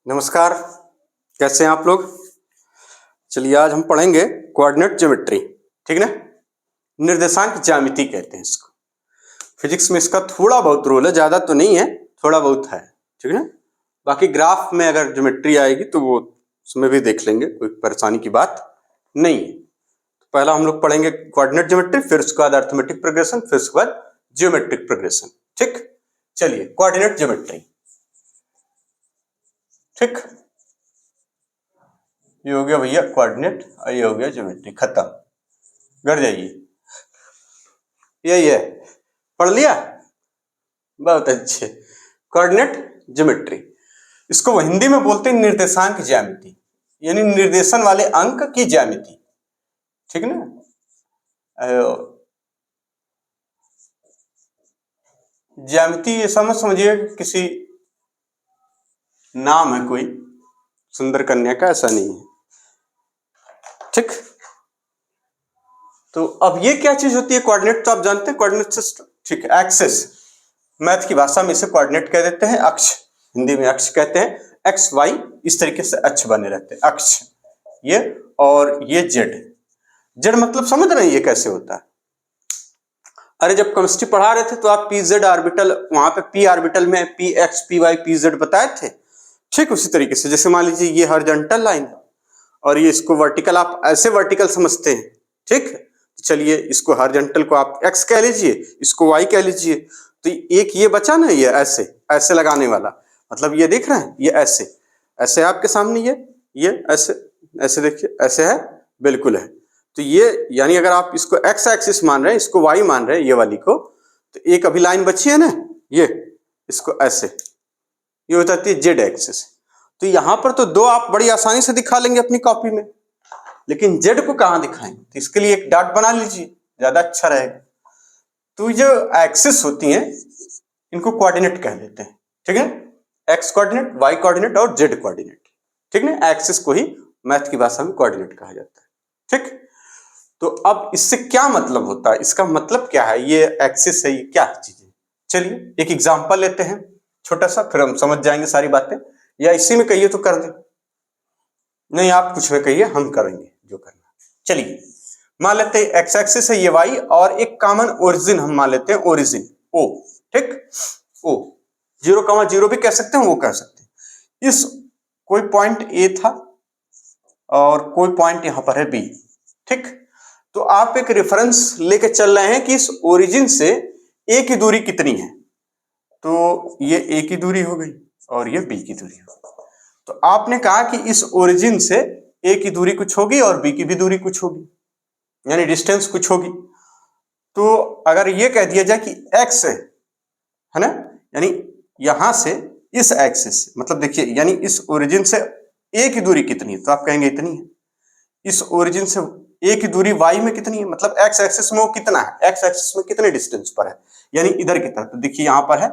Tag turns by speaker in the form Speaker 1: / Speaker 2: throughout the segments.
Speaker 1: नमस्कार, कैसे हैं आप लोग। चलिए आज हम पढ़ेंगे कोऑर्डिनेट ज्योमेट्री, ठीक ना। निर्देशांक ज्यामिति कहते हैं इसको। फिजिक्स में इसका थोड़ा बहुत रोल है, ज्यादा तो नहीं है, थोड़ा बहुत है, ठीक ना। बाकी ग्राफ में अगर ज्योमेट्री आएगी तो वो उसमें भी देख लेंगे, कोई परेशानी की बात नहीं है। तो पहला हम लोग पढ़ेंगे कोऑर्डिनेट ज्योमेट्री, फिर उसके बाद अर्थमेटिक प्रोग्रेशन, फिर उसके बाद ज्योमेट्रिक प्रोग्रेशन, ठीक। चलिए कोऑर्डिनेट ज्योमेट्री, ठीक। ये हो गया भैया कोऑर्डिनेट और ये हो गया ज्योमेट्री, खत्म। घर जाइए, यही है, पढ़ लिया, बहुत अच्छे। कोऑर्डिनेट ज्योमेट्री, इसको हिंदी में बोलते हैं निर्देशांक ज्यामिति, यानी निर्देशन वाले अंक की ज्यामिति, ठीक ना। ज्यामिति ये समझ समझिए किसी नाम है कोई सुंदर कन्या का, ऐसा नहीं है, ठीक। तो अब ये क्या चीज होती है कोऑर्डिनेट, तो आप जानते हैं कोऑर्डिनेट सिस्टम, ठीक है। एक्सेस, मैथ की भाषा में इसे कोऑर्डिनेट कह देते हैं, अक्ष, हिंदी में अक्ष कहते हैं। एक्स वाई इस तरीके से अक्ष बने रहते हैं, अक्ष ये, और ये जेड। जेड मतलब समझ रहे हैं ये कैसे होता है। अरे जब केमिस्ट्री पढ़ा रहे थे तो आप पी जेड ऑर्बिटल, वहां पे पी ऑर्बिटल में p x p y p z बताए थे, ठीक। उसी तरीके से जैसे मान लीजिए ये हॉरिजॉन्टल लाइन है और ये इसको वर्टिकल, आप ऐसे वर्टिकल समझते हैं, ठीक। चलिए इसको हॉरिजॉन्टल को आप एक्स कह लीजिए, इसको वाई कह लीजिए। तो एक ये बचा ना, ये ऐसे ऐसे लगाने वाला, मतलब ये देख रहे हैं, ये ऐसे ऐसे आपके सामने, ये ऐसे ऐसे देखिए, ऐसे है, बिल्कुल है। तो ये यानी अगर आप इसको एक्स एक्सिस मान रहे हैं, इसको वाई मान रहे हैं, ये वाली को, तो एक अभी लाइन बची है ना, ये इसको ऐसे, ये हो जाती है जेड एक्सिस। तो यहां पर तो दो आप बड़ी आसानी से दिखा लेंगे अपनी कॉपी में, लेकिन जेड को कहां दिखाएंगे, तो इसके लिए एक डॉट बना लीजिए, ज्यादा अच्छा रहेगा। तो जो एक्सिस होती हैं इनको कोऑर्डिनेट कह देते हैं, ठीक है। एक्स कोऑर्डिनेट, वाई कोऑर्डिनेट और जेड कोऑर्डिनेट, ठीक ना। एक्सिस को ही मैथ की भाषा में कोऑर्डिनेट कहा जाता है, ठीक। तो अब इससे क्या मतलब होता है, इसका मतलब क्या है, ये एक्सिस है, ये क्या चीज है। चलिए एक एग्जांपल लेते हैं छोटा सा, फिर हम समझ जाएंगे सारी बातें, या इसी में कहिए तो कर दे, नहीं आप कुछ में कहिए, हम करेंगे जो करना। चलिए मान लेते हैं एक्स एक्सिस है ये वाई, और एक कॉमन ओरिजिन हम मान लेते हैं, ओरिजिन ओ, ठीक। ओ 0,0 भी कह सकते हैं, वो कह सकते हैं। इस कोई पॉइंट ए था और कोई पॉइंट यहां पर है बी, ठीक। तो आप एक रेफरेंस लेके चल रहे हैं कि इस ओरिजिन से ए की दूरी कितनी है, तो ये ए की दूरी हो गई और ये बी की दूरी हो गई। तो आपने कहा कि इस ओरिजिन से ए की दूरी कुछ होगी और बी की भी दूरी कुछ होगी, यानी डिस्टेंस कुछ होगी। तो अगर ये कह दिया जाए कि एक्स है ना, यानी यहां से इस एक्सिस, मतलब देखिए यानी इस ओरिजिन से ए की दूरी कितनी है, तो आप कहेंगे इतनी है। इस ओरिजिन से ए की दूरी वाई में कितनी है, मतलब एक्स एक्सिस में वो कितना है, एक्स एक्सिस में कितने डिस्टेंस पर है, यानी इधर की तरफ। तो देखिए यहां पर है,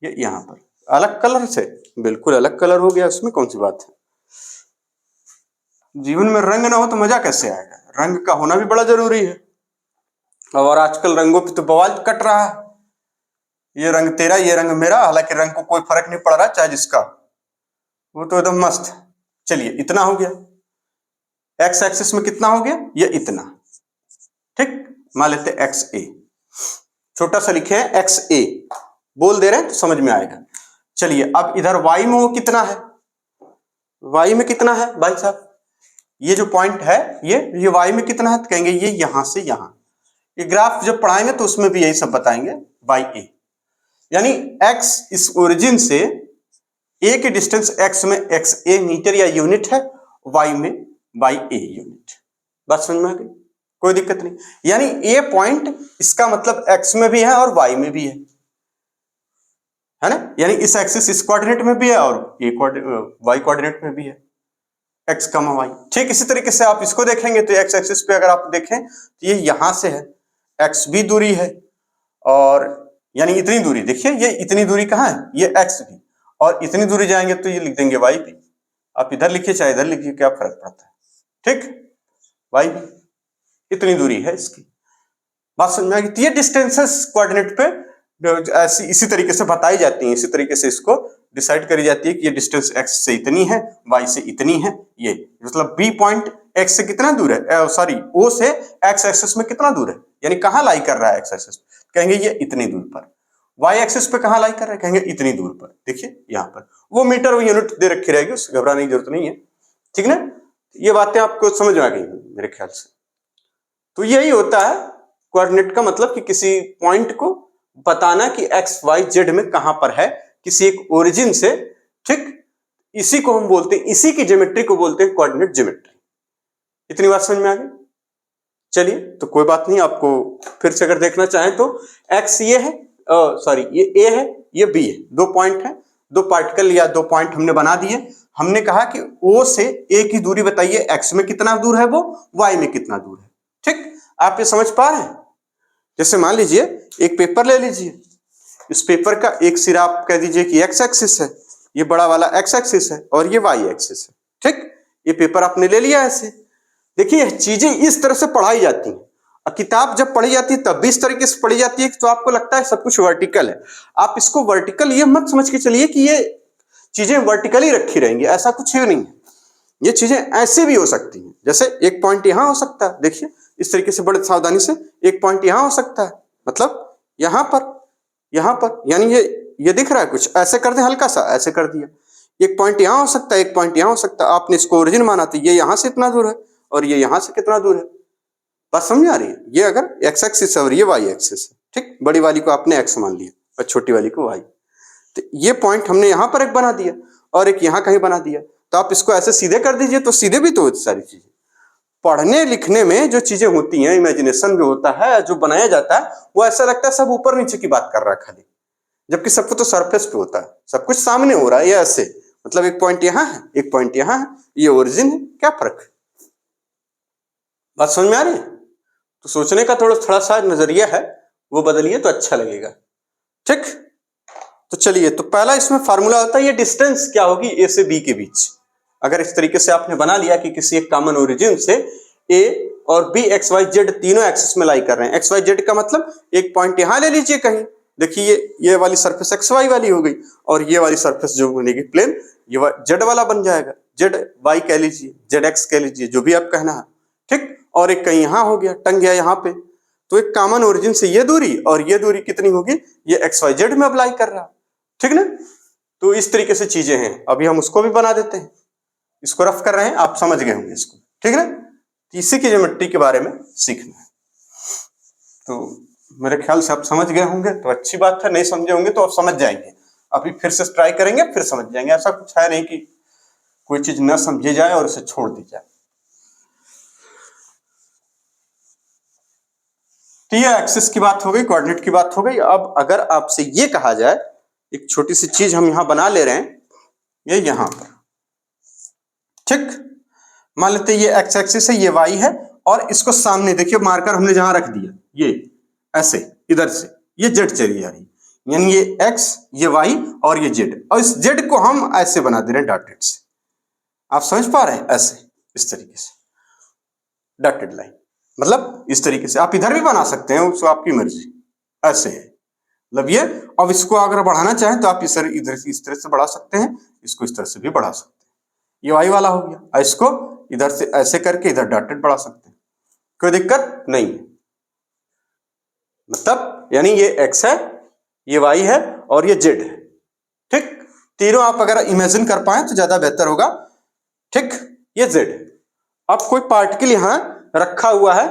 Speaker 1: ये यहां पर, अलग कलर से, बिल्कुल अलग कलर हो गया, उसमें कौन सी बात है। जीवन में रंग ना हो तो मजा कैसे आएगा, रंग का होना भी बड़ा जरूरी है। और आजकल रंगों पे तो बवाल कट रहा है, ये रंग तेरा ये रंग मेरा, हालांकि रंग को कोई फर्क नहीं पड़ रहा चाहे जिसका, वो तो एकदम मस्त है। चलिए इतना हो गया, एक्स एक्सिस में कितना हो गया, ये इतना, ठीक। मान लेते हैं एक्स ए, छोटा सा लिखे हैं एक्स ए, बोल दे रहे हैं तो समझ में आएगा। चलिए अब इधर वाई में वो कितना है, वाई में कितना है भाई साहब, ये जो पॉइंट है ये वाई में कितना है, तो कहेंगे ये यहां से यहां। ये ग्राफ जब पढ़ाएंगे तो उसमें भी यही सब बताएंगे, बाई ए, यानी x इस ओरिजिन से a के डिस्टेंस x में x a मीटर या यूनिट है, y में y a यूनिट। बात समझ में आ गई, कोई दिक्कत नहीं। यानी a पॉइंट इसका मतलब x में भी है और y में भी है ना, यानी इस एक्सिस इस कोऑर्डिनेट में भी है और y कोऑर्डिनेट में भी है, x, y। ठीक इसी तरीके से आप इसको देखेंगे तो x एक्सिस पे अगर आप देखें तो ये यहां से है, x भी दूरी है, और यानी इतनी दूरी, देखिए ये इतनी दूरी कहाँ है, ये x भी, और इतनी दूरी जाएंगे तो ये लिख देंगे y भी। आप इधर लिखिए चाहे इधर लिखिए, क्या फर्क पड़ता है, ठीक। y भी इतनी दूरी है इसकी। बात समझ में आ गई। ये डिस्टेंसेस कोऑर्डिनेट पे ऐसी इसी तरीके से बताई जाती हैं, इसी तरीके से इसको डिसाइड करी जाती है कि ये डिस्टेंस x से इतनी है, y से इतनी है। ये मतलब B पॉइंट x से कितना दूर है, सॉरी O से x एक्सिस में कितना दूर है, यानी कहाँ लाई कर रहा है x एक्सिस, कहेंगे ये इतनी दूर पर। y एक्सिस पे कहाँ लाई कर रहा है, कहेंगे इतनी दूर पर। देखिए यहाँ पर वो मीटर, वो यूनिट दे रखी रहेगी, उससे घबराने की जरूरत नहीं है, ठीक ना। ये बातें आपको समझ में आ गई मेरे ख्याल से। तो यही होता है कोऑर्डिनेट का मतलब, कि किसी पॉइंट को बताना कि एक्स वाई जेड में कहां पर है, किसी एक ओरिजिन से, ठीक। इसी को हम बोलते हैं, इसी की ज्योमेट्री को बोलते हैं कोऑर्डिनेट ज्योमेट्री। इतनी बात समझ में आ गई। चलिए, तो कोई बात नहीं, आपको फिर से अगर देखना चाहें तो एक्स ये है, सॉरी ये ए है, ये बी है, दो पॉइंट है, दो पार्टिकल या दो पॉइंट हमने बना दिए। हमने कहा कि ओ से ए की दूरी बताइए, एक्स में कितना दूर है वो, वाई में कितना दूर है, ठीक। आप ये समझ पा रहे हैं। जैसे मान लीजिए एक पेपर ले लीजिए, इस पेपर का एक सिरा आप कह दीजिए कि एक्स एक्सिस है, ये बड़ा वाला एक्स एक्सिस है और ये वाई एक्सिस है, ठीक। ये पेपर आपने ले लिया ऐसे। देखिए चीजें इस तरह से पढ़ाई जाती हैं, और किताब जब पढ़ी जाती है तब भी इस तरीके से पढ़ी जाती है, तो आपको लगता है सब कुछ वर्टिकल है। आप इसको वर्टिकल ये मत समझ के चलिए कि ये चीजें वर्टिकली रखी रहेंगी, ऐसा कुछ ही नहीं है। ये चीजें ऐसे भी हो सकती हैं, जैसे एक पॉइंट यहां हो सकता है, देखिए इस तरीके से बड़े सावधानी से, एक पॉइंट यहां हो सकता है, मतलब यहां पर, यानी ये दिख रहा है कुछ, ऐसे कर दे, हल्का सा ऐसे कर दिया। एक पॉइंट यहां हो सकता है, एक पॉइंट यहां हो सकता है। आपने इसको ओरिजिन माना तो ये यहां से इतना दूर है और ये यहां से कितना दूर है, बात समझ आ रही है। ये अगर एक्स एक्सिस है और ये वाई एक्सिस है, ठीक। बड़ी वाली को आपने एक्स मान लिया और छोटी वाली को वाई, तो ये पॉइंट हमने यहां पर एक बना दिया और एक यहां कहीं बना दिया। तो आप इसको ऐसे सीधे कर दीजिए, तो सीधे भी तो होती सारी चीजें। पढ़ने लिखने में जो चीजें होती हैं, इमेजिनेशन जो होता है, जो बनाया जाता है, वो ऐसा लगता है सब ऊपर नीचे की बात कर रहा है खाली, जबकि सबको तो सरफेस पे होता है, सब कुछ सामने हो रहा है। ये ऐसे मतलब एक पॉइंट यहां है, एक पॉइंट यहां है, ये ओरिजिन है, क्या फर्क है, बात समझ में आ रही है। तो सोचने का थोड़ा सा नजरिया है, वो बदलिए तो अच्छा लगेगा, ठीक। तो चलिए, तो पहला इसमें फार्मूला होता है, ये डिस्टेंस क्या होगी ए से बी के बीच। अगर इस तरीके से आपने बना लिया कि किसी एक कॉमन ओरिजिन से ए और बी एक्स वाई जेड तीनों एक्सिस में लाई कर रहे हैं। एक्स वाई जेड का मतलब एक पॉइंट यहां ले लीजिए कहीं, देखिए ये वाली सरफेस एक्स वाई वाली हो गई, और ये वाली सरफेस जो बनेगी प्लेन, ये जेड वाला बन जाएगा, जेड वाई कह लीजिए, जेड एक्स कह लीजिए, जो भी आप कहना है, ठीक। और एक कहीं यहां हो गया, टंग गया यहाँ पे, तो एक कॉमन ओरिजिन से ये दूरी और ये दूरी कितनी होगी, ये एक्स वाई जेड में अप्लाई कर रहा, ठीक ना। तो इस तरीके से चीजें हैं। अभी हम उसको भी बना देते हैं, इसको रफ कर रहे हैं, आप समझ गए होंगे इसको, ठीक है। इसी की ज्योमेट्री के बारे में सीखना है, तो मेरे ख्याल से आप समझ गए होंगे, तो अच्छी बात है। नहीं समझे होंगे तो आप समझ जाएंगे, अभी फिर से ट्राई करेंगे, फिर समझ जाएंगे। ऐसा कुछ है नहीं कि कोई चीज न समझी जाए और उसे छोड़ दी जाए। तो ये एक्सिस की बात हो गई, कोऑर्डिनेट की बात हो गई। अब अगर आपसे ये कहा जाए, एक छोटी सी चीज हम यहां बना ले रहे हैं, ये यहां पर, ठीक। मान लेते ये एक्स एक्सिस है, ये वाई है, और इसको सामने देखिए मार्कर हमने जहां रख दिया, ये ऐसे इधर से ये जेड चली जा रही, यानी ये एक्स, ये वाई और ये जेड, और इस जेड को हम ऐसे बना दे रहे हैं डॉटेड से। आप समझ पा रहे हैं, ऐसे इस तरीके से डॉटेड लाइन, मतलब इस तरीके से आप इधर भी बना सकते हैं, उसको आपकी मर्जी, ऐसे है मतलब ये। अब इसको अगर बढ़ाना चाहें तो आप इधर से इस तरह से बढ़ा सकते हैं, इसको इस तरह से भी बढ़ा सकते हैं, ये वाई वाला हो गया। और इसको इधर से ऐसे करके इधर डॉटेड बढ़ा सकते हैं, कोई दिक्कत नहीं है। मतलब यानी ये एक्स है, ये वाई है और ये जेड है, ठीक। तीनों आप अगर इमेजिन कर पाए तो ज्यादा बेहतर होगा, ठीक। ये जेड है। अब कोई पार्टिकल यहां रखा हुआ है,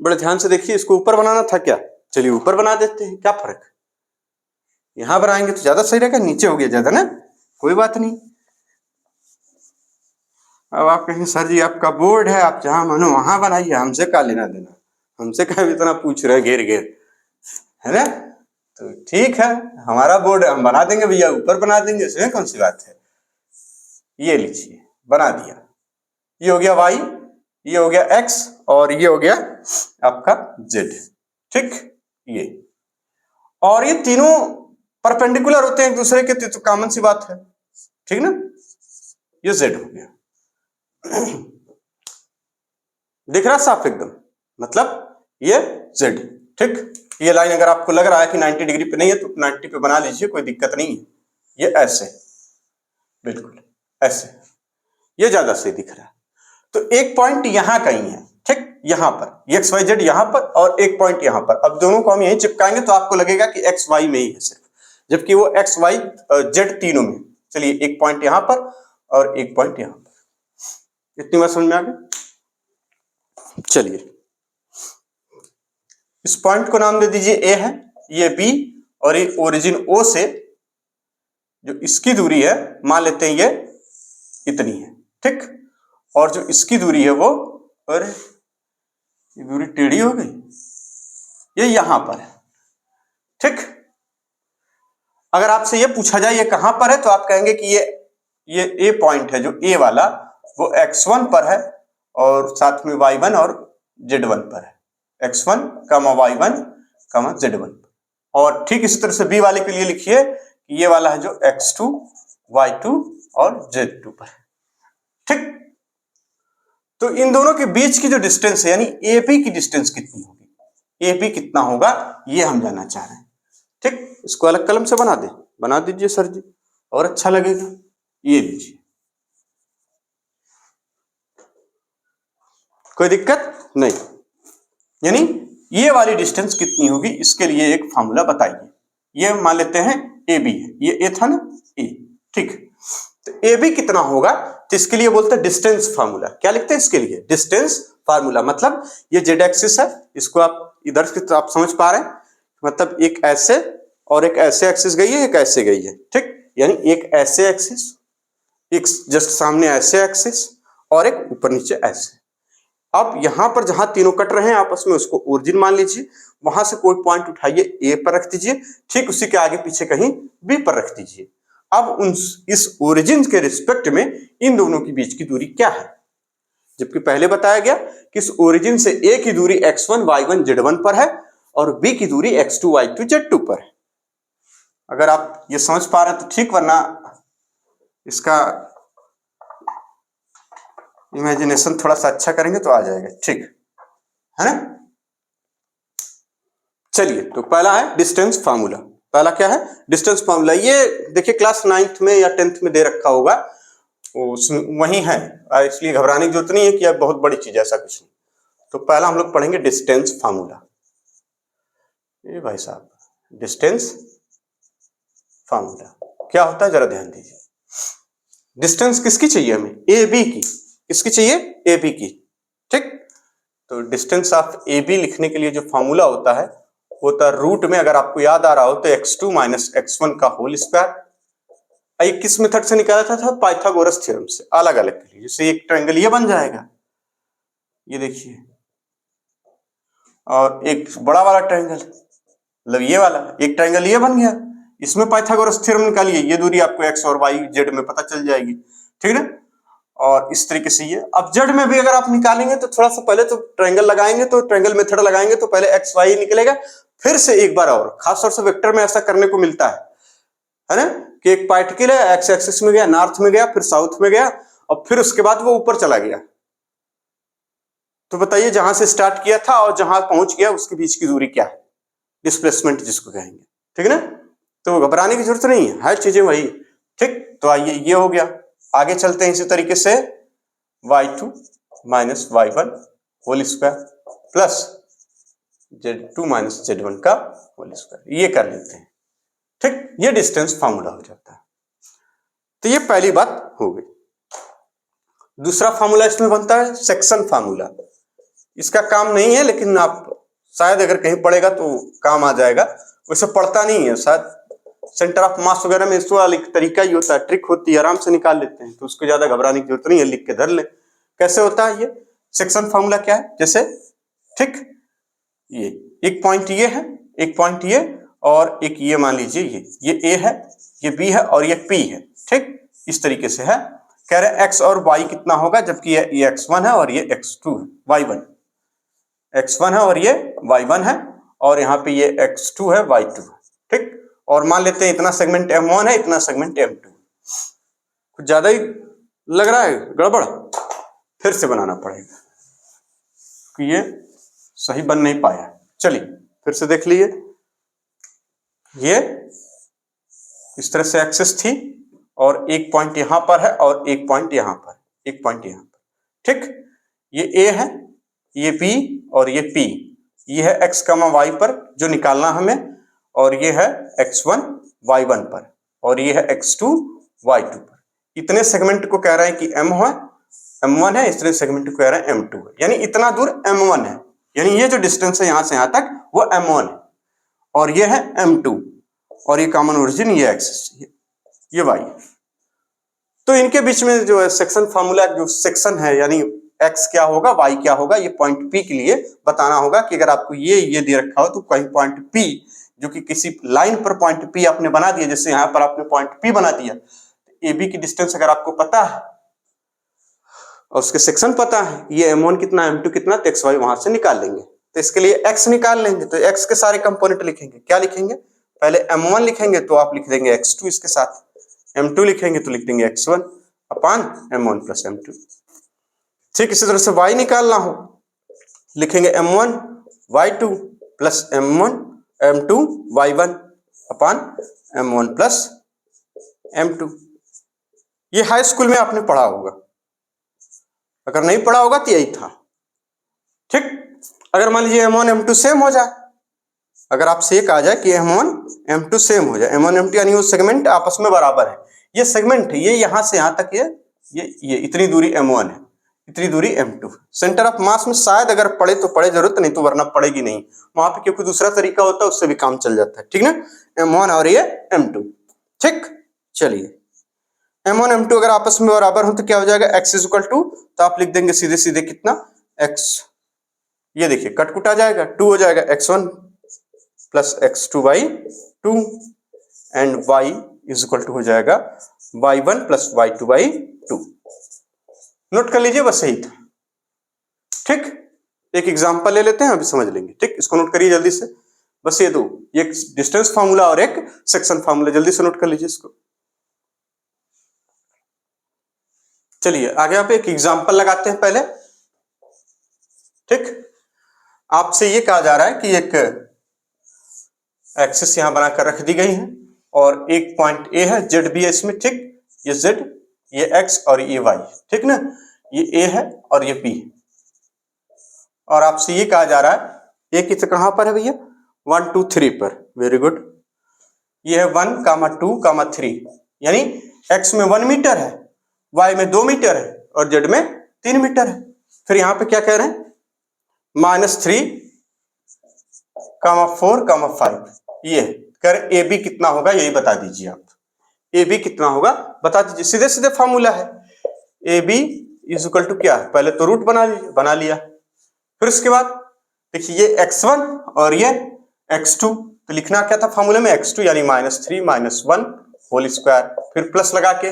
Speaker 1: बड़े ध्यान से देखिए, इसको ऊपर बनाना था क्या, चलिए ऊपर बना देते हैं, क्या फर्क है। यहां बनाएंगे तो ज्यादा सही रहेगा, नीचे हो गया ज्यादा ना, कोई बात नहीं। अब आप कहेंगे सर जी आपका बोर्ड है, आप जहां मानो वहां बनाइए, हमसे क्या लेना देना, हमसे क्या इतना पूछ रहे घेर घेर, है ना। तो ठीक है, हमारा बोर्ड है, हम बना देंगे भैया, ऊपर बना देंगे, इसमें कौन सी बात है। ये लीजिए बना दिया, ये हो गया वाई, ये हो गया एक्स और ये हो गया आपका जेड, ठीक। ये और ये तीनों परपेंडिकुलर होते हैं एक दूसरे के, तो कॉमन सी बात है, ठीक ना। ये जेड हो गया, दिख रहा साफ एकदम, मतलब ये जेड, ठीक। ये लाइन अगर आपको लग रहा है कि 90 डिग्री पे नहीं है तो 90 पे बना लीजिए, कोई दिक्कत नहीं है। ये ऐसे बिल्कुल ऐसे, ये ज्यादा सही दिख रहा है। तो एक पॉइंट यहां कहीं है, ठीक, यहां पर एक्स वाई जेड यहां पर और एक पॉइंट यहां पर। अब दोनों को हम यहीं चिपकाएंगे तो आपको लगेगा कि एक्स वाई में ही है सिर्फ, जबकि वो एक्स वाई जेड तीनों में। चलिए एक पॉइंट यहां पर और एक पॉइंट यहां पर, इतनी बात समझ में आ गई। चलिए इस पॉइंट को नाम दे दीजिए ए है, ये बी, और ये ओरिजिन ओ से जो इसकी दूरी है मान लेते हैं ये इतनी है, ठीक, और जो इसकी दूरी है वो, और ये दूरी टेढ़ी हो गई, ये यहां पर है, ठीक। अगर आपसे ये पूछा जाए ये कहां पर है तो आप कहेंगे कि ये ए पॉइंट है, जो ए वाला वो x1 पर है और साथ में y1 और z1 पर है, x1, y1, z1। और ठीक इसी तरह से बी वाले के लिए लिखिए कि ये वाला है जो x2, y2 और z2 पर है, ठीक। तो इन दोनों के बीच की जो डिस्टेंस है यानी AB की डिस्टेंस कितनी होगी, AB कितना होगा ये हम जानना चाह रहे हैं, ठीक। इसको अलग कलम से बना दे, बना दीजिए सर जी, और अच्छा लगेगा। ये लीजिए, कोई दिक्कत नहीं। यानी ये वाली डिस्टेंस कितनी होगी इसके लिए एक फार्मूला बताइए। ये मान लेते हैं AB है, ये A था ना, A, ठीक। तो AB कितना होगा तो इसके लिए बोलते हैं डिस्टेंस फार्मूला। क्या लिखते हैं इसके लिए, डिस्टेंस फार्मूला। मतलब ये जेड एक्सिस है, इसको आप इधर से तो आप समझ पा रहे हैं, मतलब एक ऐसे और एक ऐसे एक्सिस गई है, एक ऐसे गई है, ठीक। यानी एक ऐसे एक्सिस, एक जस्ट सामने ऐसे एक्सिस, और एक ऊपर नीचे ऐसे। अब यहां पर जहां तीनों कट रहे हैं आपस में उसको ओरिजिन मान लीजिए, वहां से कोई पॉइंट उठाइए ए पर रख दीजिए, ठीक उसी के आगे पीछे कहीं बी पर रख दीजिए। अब उन इस ओरिजिन के रिस्पेक्ट में इन दोनों के बीच की दूरी क्या है, जबकि पहले बताया गया कि इस ओरिजिन से ए की दूरी x1 y1 z1 पर है और बी की दूरी x2 y2 z2 पर है। अगर आप ये समझ पा रहे हैं तो ठीक, वरना इसका इमेजिनेशन थोड़ा सा अच्छा करेंगे तो आ जाएगा, ठीक है ना। चलिए तो पहला है डिस्टेंस फार्मूला। पहला क्या है, डिस्टेंस फार्मूला। ये देखिए क्लास 9th में या 10th में दे रखा होगा, वही है, इसलिए घबराने की जरूरत नहीं है कि अब बहुत बड़ी चीज, ऐसा कुछ नहीं। तो पहला हम लोग पढ़ेंगे डिस्टेंस फार्मूला। ये भाई साहब डिस्टेंस फार्मूला क्या होता है जरा ध्यान दीजिए। डिस्टेंस किसकी चाहिए हमें, ए बी की, किसकी चाहिए, ए बी की, ठीक। तो डिस्टेंस ऑफ ए बी लिखने के लिए जो फार्मूला होता है वो होता है रूट में, अगर आपको याद आ रहा हो तो x2 माइनस x1 का होल स्क्वायर। ये किस मेथड से निकाला था पाइथागोरस थ्योरम से, अलग अलग के लिए। जैसे एक ट्रायंगल ये बन जाएगा, ये देखिए, और एक बड़ा वाला ट्रायंगल, मतलब ये वाला एक ट्रायंगल ये बन गया, इसमें पाइथागोरस थ्योरम निकालिए, ये दूरी आपको x और y z में पता चल जाएगी, ठीक है। और इस तरीके से ये, अब z में भी अगर आप निकालेंगे तो थोड़ा सा पहले तो ट्रायंगल लगाएंगे, तो ट्रायंगल मेथड लगाएंगे तो पहले x y निकलेगा, फिर से एक बार और, खासतौर से वेक्टर में ऐसा करने को मिलता है ना, कि एक पार्टिकल है एक्स एक्सिस में गया, नॉर्थ में गया, फिर साउथ में गया, और फिर उसके बाद वो ऊपर चला गया। तो बताइए जहां से स्टार्ट किया था और जहां पहुंच गया उसके बीच की दूरी क्या है, डिस्प्लेसमेंट जिसको कहेंगे, ठीक है ना। तो घबराने की जरूरत नहीं है, हर चीजें वही, ठीक। तो आइए ये हो गया, आगे चलते हैं इसी तरीके से y2 minus y1 whole square plus z2 minus z1 का होल स्क्वायर, ये कर लेते हैं, ठीक। ये डिस्टेंस फार्मूला हो जाता है। तो ये पहली बात हो गई। दूसरा फार्मूला इसमें बनता है सेक्शन फार्मूला। इसका काम नहीं है लेकिन आप शायद अगर कहीं पढ़ेगा तो काम आ जाएगा, वैसे पढ़ता नहीं है शायद, सेंटर ऑफ मास वगैरह में इस वाला तरीका ही होता है, ट्रिक होती है, आराम से निकाल लेते हैं, तो उसको ज्यादा घबराने की जरूरत नहीं है, लिख के धर ले। कैसे होता है ये सेक्शन फार्मूला, क्या है, जैसे, ठीक, ये एक पॉइंट ये है, एक पॉइंट ये, और एक ये मान लीजिए ये ए है, ये बी है और ये पी है, ठीक। इस तरीके से है, कह रहे एक्स और वाई कितना होगा, जबकि ये x1 है और ये x2 है, y1 x1 है और ये y1 है, और यहाँ पे ये x2 है y2 है, ठीक। और मान लेते हैं इतना सेगमेंट M1 है, इतना सेगमेंट M2। कुछ ज्यादा ही लग रहा है गड़बड़, फिर से बनाना पड़ेगा कि ये सही बन नहीं पाया। चलिए फिर से देख लीजिए, ये इस तरह से एक्सिस थी और एक पॉइंट यहां पर है और एक पॉइंट यहां पर, एक पॉइंट यहां पर, ठीक। ये ए है, ये बी और ये पी, ये है एक्स कमा वाई पर जो निकालना हमें, और ये है x1 y1 पर, और ये है x2 y2 पर। इतने सेगमेंट को कह रहे हैं कि m1 है, इतने सेगमेंट को कह रहे हैं m2 है, यानी इतना दूर m1 है, यानी ये जो डिस्टेंस है यहां से यहां तक वो m1 है, और ये है m2, और ये कॉमन ओरिजिन ये एक्सिस, ये y। तो इनके बीच में जो सेक्शन फार्मूला, जो सेक्शन है यानी x क्या होगा y क्या होगा, ये पॉइंट P के लिए बताना होगा कि अगर आपको ये दे रखा हो तो कहीं पॉइंट P जो कि किसी लाइन पर पॉइंट P आपने बना दिया, जैसे यहां पर आपने पॉइंट P बना दिया, AB की डिस्टेंस अगर आपको पता है और उसके सेक्शन पता है, ये m1 कितना m2 कितना, तो xy वहां से निकाल लेंगे। तो इसके लिए x निकाल लेंगे, तो x के सारे कंपोनेंट लिखेंगे। क्या लिखेंगे? पहले m1 लिखेंगे तो आप लिख देंगे x2 इसके साथ, m2 लिखेंगे तो लिख देंगे x1 अपान m1 प्लस m2। ठीक इसी तरह से y निकालना हो, लिखेंगे m1 y2 plus m2 y1 अपान m1 प्लस m2। ये हाई स्कूल में आपने पढ़ा होगा, अगर नहीं पढ़ा होगा तो यही था, ठीक। अगर मान लीजिए m1 m2 सेम हो जाए, अगर आपसे ये कहा जाए कि m1 m2 सेम हो जाए, m1 m2 यानी वो सेगमेंट आपस में बराबर है, ये सेगमेंट ये यहां से यहां तक ये इतनी दूरी m1 है, इतनी दूरी m2। सेंटर ऑफ मास में शायद अगर पढ़े तो पढ़े, जरूरत नहीं तो वरना पड़ेगी नहीं, वहां पे क्योंकि दूसरा तरीका होता है उससे भी काम चल जाता है, ठीक ना। m1 और ये m2, ठीक। चलिए m1 m2 अगर आपस में बराबर हो तो क्या हो जाएगा, x इज इक्वल टू, तो आप लिख देंगे सीधे सीधे कितना x, ये देखिए कट कुट आ जाएगा, 2 हो जाएगा x1 plus x2 by 2 and y is equal to हो जाएगा y1 plus y2 by 2। Note कर लीजिए, बस यही था, ठीक। एक एग्जांपल ले लेते हैं, अभी समझ लेंगे, ठीक। इसको नोट करिए जल्दी से, बस ये दो, एक डिस्टेंस फार्मूला और एक सेक्शन फार्मूला, जल्दी से नोट कर लीजिए इसको। चलिए आगे आप एक एग्जांपल लगाते हैं पहले, ठीक। आपसे ये कहा जा रहा है कि एक एक्सिस यहां बनाकर रख दी गई है और एक पॉइंट ए है, जेड भी है इसमें, ठीक। ये जेड, ये एक्स और ये वाई, ठीक ना। ये ए है और ये बी है, और आपसे ये कहा जा रहा है ए किस कहां पर है भैया, 1 2 3 पर, वेरी गुड। ये है 1 2 3, यानी एक्स में 1 मीटर है, वाई में 2 मीटर है और जेड में 3 मीटर है। फिर यहां पे क्या कह रहे हैं, -3 4 5, ये कर ए बी कितना होगा यही बता दीजिए आप, ए बी कितना होगा बता दीजिए, सीधे सीधे फॉर्मूला है। A b is equal to क्या है, पहले तो रूट बना लिया, फिर उसके बाद देखिए ये x1 और ये x2, तो लिखना क्या था फॉर्मूले में, x2 यानी -3 -1 होल स्क्वायर, फिर प्लस लगा के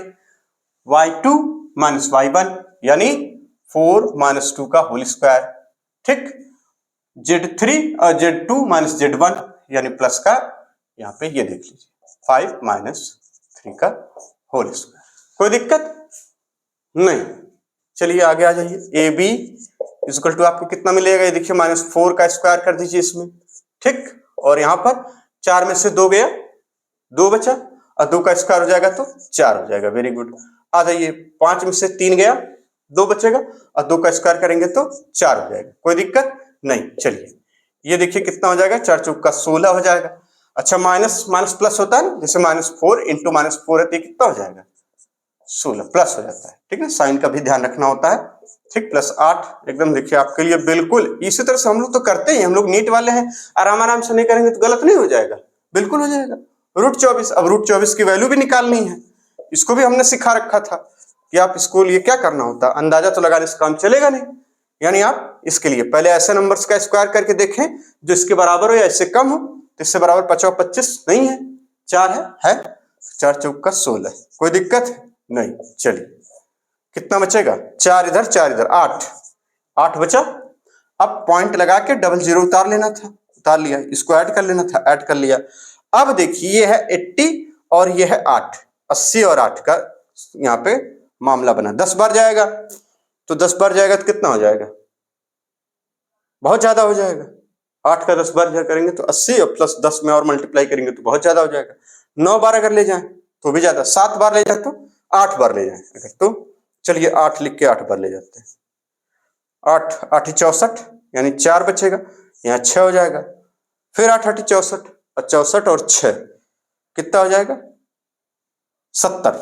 Speaker 1: y2 -y1 यानी 4 -2 का होल स्क्वायर, ठीक। z3 और z2 -z1 यानी प्लस का, यहाँ पे ये देख लीजिए 5 -3 का होल स्क्वायर। कोई दिक्कत नहीं। चलिए आगे आ जाइए, ए बी इक्वल टू आपको कितना मिलेगा, ये देखिए -4 का स्क्वायर कर दीजिए इसमें, ठीक। और यहाँ पर 4 में से 2 गया, 2 बचा, और 2 का स्क्वायर हो जाएगा तो 4 हो जाएगा, वेरी गुड। आ जाइए 5 में से 3 गया, 2 बचेगा, और 2 का स्क्वायर करेंगे तो 4 हो जाएगा, कोई दिक्कत नहीं। चलिए ये देखिए कितना हो जाएगा, 4 चौक का 16 हो जाएगा। अच्छा माइनस माइनस प्लस होता है ना, जैसे -4 इंटू -4 है तो कितना हो जाएगा, 16 प्लस हो जाता है, ठीक है। साइन का भी ध्यान रखना होता है, ठीक। +8 एकदम देखिए आपके लिए बिल्कुल इसी तरह से हम लोग तो करते ही, हम लोग नीट वाले हैं, आराम से नहीं करेंगे तो गलत नहीं हो जाएगा, बिल्कुल हो जाएगा। √24, अब √24 की वैल्यू भी निकालनी है, इसको भी हमने सिखा रखा था कि आप इसको लिए क्या करना होता है, अंदाजा तो लगाने से काम चलेगा नहीं, यानी आप इसके लिए पहले ऐसे नंबर्स का स्क्वायर करके देखें जो इसके बराबर हो या इससे कम हो, तो इससे बराबर 5 25 नहीं है, 4 है 4 चौक का 16, कोई दिक्कत नहीं। चलिए कितना बचेगा, 4 इधर 4 इधर, 8 बचा। अब पॉइंट लगा के डबल जीरो उतार लेना था, उतार लिया, इसको ऐड कर लेना था, ऐड कर लिया। अब देखिए ये है 80 और ये है 8, 80 और 8 का यहाँ पे मामला बना, 10 बार जाएगा, तो 10 बार जाएगा तो कितना हो जाएगा, बहुत ज्यादा हो जाएगा। 8 का 10 बार करेंगे तो 80 और प्लस 10 में और मल्टीप्लाई करेंगे तो बहुत ज्यादा हो जाएगा। 9 बार अगर ले जाएं तो भी ज्यादा, 7 बार ले जाए तो 8 बार ले जाए अगर, तो चलिए 8 लिख के 8 बार ले जाते हैं। 8 8 64, यानी 4 बचेगा, यहाँ 6 हो जाएगा, फिर 8 8 64, 64 और 6 कितना हो जाएगा 70,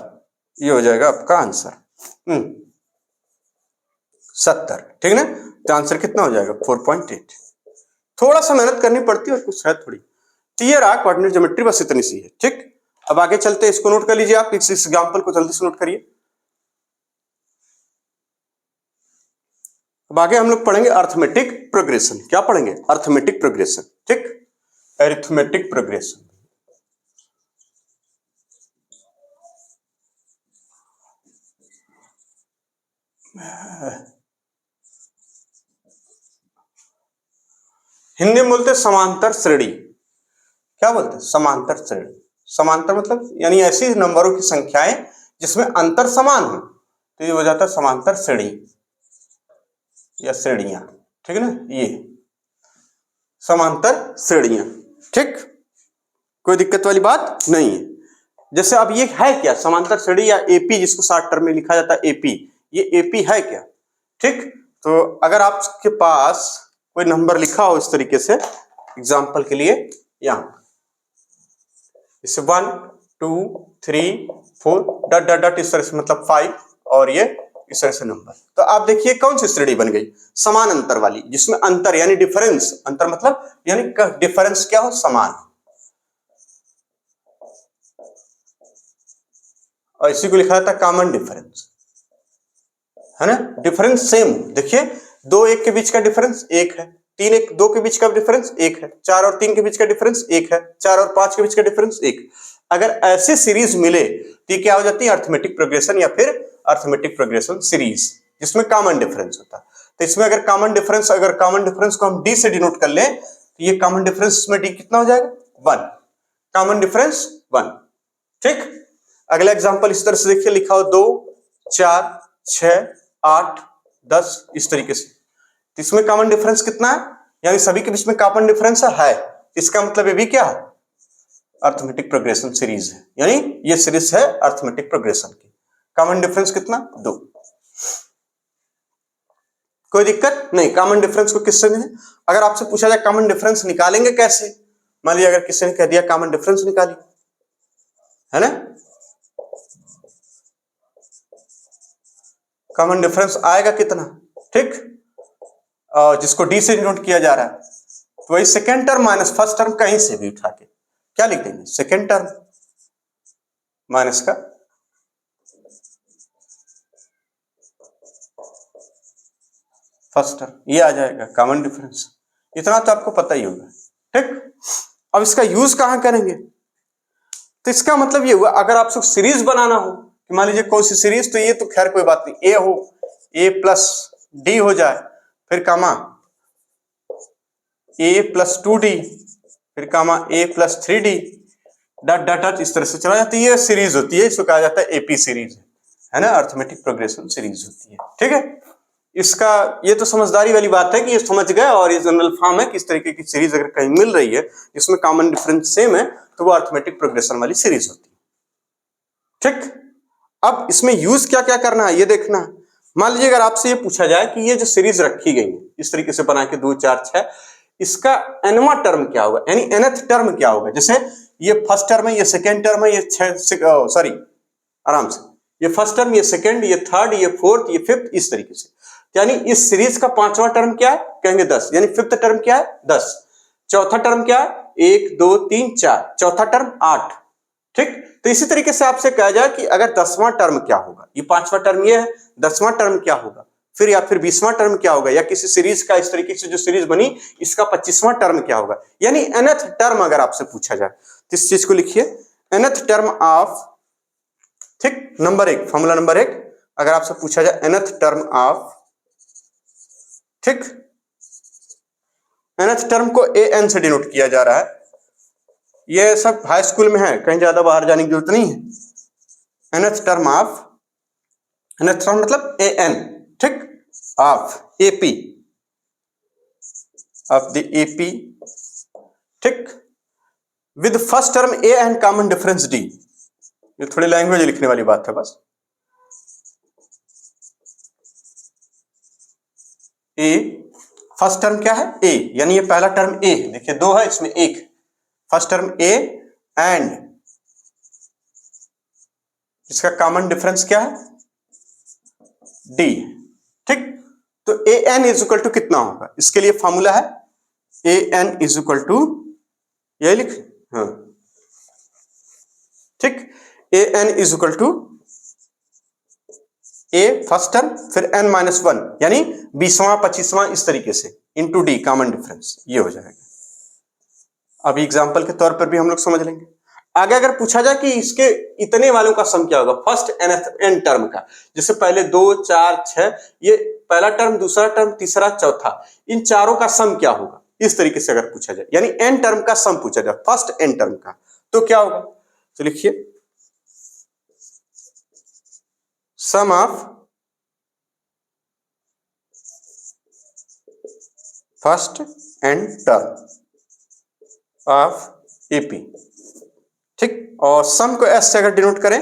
Speaker 1: ये हो जाएगा आपका आंसर 70, ठीक ना। तो आंसर कितना हो जाएगा 4.8। थोड़ा सा मेहनत करनी पड़ती है और कुछ है थोड़ी। तो ये रहा कोऑर्डिनेट ज्योमेट्री, बस इतनी सी है, ठीक। अब आगे चलते हैं, इसको नोट कर लीजिए आप, इस एग्जांपल को जल्दी से नोट करिए। अब आगे हम लोग पढ़ेंगे अर्थमेटिक प्रोग्रेशन। क्या पढ़ेंगे? अर्थमेटिक प्रोग्रेशन, ठीक, अरिथमेटिक प्रोग्रेशन। हिंदी में बोलते समांतर श्रेणी। क्या बोलते हैं? समांतर श्रेणी। समांतर मतलब यानी ऐसी नंबरों की संख्याएं जिसमें अंतर समान हो, तो ये हो जाता है समांतर श्रेणी या श्रेणियां, ठीक है ना। ये समांतर श्रेणियां, ठीक, कोई दिक्कत वाली बात नहीं है। जैसे अब ये है क्या समांतर श्रेणी या एपी, जिसको शॉर्ट टर्म में लिखा जाता है एपी, ये एपी है क्या, ठीक। तो अगर आपके पास कोई नंबर लिखा हो इस तरीके से, एग्जांपल के लिए यहां जैसे 1 2 3 4 डॉट डॉट डॉट, इस तरह से मतलब 5, और ये इस तरह से नंबर, तो आप देखिए कौन सी श्रेणी बन गई? समान अंतर वाली, जिसमें अंतर यानी डिफरेंस, अंतर मतलब यानी डिफरेंस क्या हो? समान। और इसी को लिखा जाता है कॉमन डिफरेंस, है ना। डिफरेंस सेम, देखिए 2 1 के बीच का डिफरेंस 1 है, 3 1 2 के बीच का डिफरेंस 1 है, 4 और 3 के बीच का डिफरेंस 1 है, 4 और 5 के बीच का डिफरेंस 1। अगर ऐसे सीरीज मिले तो ये क्या हो जाती है? अर्थमेटिक प्रोग्रेशन या फिर अर्थमेटिक प्रोग्रेशन सीरीज, जिसमें कॉमन डिफरेंस होता है। तो इसमें अगर कॉमन डिफरेंस को हम डी से डिनोट कर लें, तो ये कॉमन डिफरेंस में डी कितना हो जाएगा? 1, कॉमन डिफरेंस 1, ठीक। अगला एग्जांपल इस तरह से देखिए, लिखा हो 2 4 6 8 10, इस तरीके से। तो इसमें कॉमन डिफरेंस कितना है? यानी सभी के बीच में कॉमन डिफरेंस है। इसका मतलब ये भी क्या है? अर्थमेटिक प्रोग्रेशन सीरीज है, यानी ये सीरीज है अर्थमेटिक प्रोग्रेशन की। कॉमन डिफरेंस कितना? 2। कोई दिक्कत नहीं, कॉमन डिफरेंस को किससे नहीं? अगर आपसे पूछा जाए कॉमन डिफरेंस निकालेंगे कैसे, मान लीजिए अगर किसी ने कह दिया कॉमन डिफरेंस निकालिए, है ना, कॉमन डिफरेंस आएगा कितना, ठीक, जिसको डी से डिनोट किया जा रहा है, तो वही second term minus first term कहीं से भी उठा के क्या लिख देंगे? सेकेंड टर्म माइनस का फर्स्ट टर्म, ये आ जाएगा कॉमन डिफरेंस। इतना तो आपको पता ही होगा, ठीक। अब इसका यूज कहां करेंगे? तो इसका मतलब ये हुआ, अगर आपको सीरीज बनाना हो, कि मान लीजिए कौन सी सीरीज, तो ये तो खैर कोई बात नहीं, ए हो, ए प्लस डी हो जाए, फिर कामा ए प्लस 2d, फिर comma a plus 3d, dot dot dot, इस तरह से चला जाता है। ये सीरीज होती है, इसको कहा जाता है एपी सीरीज, है ना, अर्थमेटिक प्रोग्रेशन सीरीज होती है, ठीक है। इसका ये तो समझदारी वाली बात है कि ये समझ गए, और ये जनरल फॉर्म है कि इस तरीके की सीरीज अगर कहीं मिल रही है जिसमें कॉमन डिफरेंस सेम है, तो वो अर्थमेटिक प्रोग्रेशन वाली सीरीज होती है, ठीक। अब इसमें यूज क्या क्या करना है ये देखना है। मान लीजिए अगर आपसे ये पूछा जाए कि ये जो सीरीज रखी गई है इस तरीके से बना के 2 4 6, इसका एनवा टर्म क्या होगा, यानी एनथ टर्म क्या होगा? जैसे ये फर्स्ट टर्म है, ये सेकेंड टर्म है, ये सॉरी आराम से, ये फर्स्ट टर्म, ये सेकेंड, ये थर्ड, ये फोर्थ, ये फिफ्थ, इस तरीके से। यानी इस सीरीज का 5वां टर्म क्या है? कहेंगे 10, यानी फिफ्थ टर्म क्या है? 10। चौथा टर्म क्या है? 1 2 3 4, चौथा टर्म 8, ठीक। तो इसी तरीके से आपसे कहा जाए कि अगर 10वां टर्म क्या होगा, ये 5वां टर्म ये है, 10वां टर्म क्या होगा, फिर या फिर 20वां टर्म क्या होगा, या किसी सीरीज का इस तरीके से जो सीरीज बनी इसका 25वां टर्म क्या होगा, यानी nth टर्म अगर आपसे पूछा जाए तो इस चीज को लिखिए, nth टर्म ऑफ, ठीक, नंबर 1, फॉर्मूला नंबर 1, अगर आपसे पूछा जाए nth टर्म ऑफ, ठीक, nth टर्म को an से डिनोट किया जा रहा है। ये सब हाई स्कूल में है, कहीं ज्यादा बाहर जाने की जरूरत नहीं है। nth term of, nth term मतलब an, ठीक, of AP, of the AP, ठीक, with first term a and common difference d, ये थोड़ी लैंग्वेज लिखने वाली बात है बस। ए फर्स्ट टर्म क्या है ए, यानी ये पहला टर्म ए है, देखिए दो है इसमें एक, फर्स्ट टर्म ए एंड इसका कॉमन डिफरेंस क्या है डी, ठीक। तो a n is equal to कितना होगा, इसके लिए फॉर्मूला है a n is equal to, यही लिख, हाँ ठीक, a n is equal to a first term फिर एन माइनस वन, यानी 20वां 25वां इस तरीके से इंटू डी कॉमन डिफरेंस, ये हो जाएगा। अभी एग्जांपल के तौर पर भी हम लोग समझ लेंगे। आगे अगर पूछा जाए कि इसके इतने वालों का सम क्या होगा, फर्स्ट एन टर्म का, जैसे पहले 2 4 6, ये पहला टर्म दूसरा टर्म तीसरा चौथा, इन चारों का सम क्या होगा, इस तरीके से अगर पूछा जाए, यानी एन टर्म का सम पूछा जाए फर्स्ट एन टर्म का, तो क्या होगा, तो लिखिए sum of first n term of AP, ठीक। और सम को एस से अगर डिनोट करें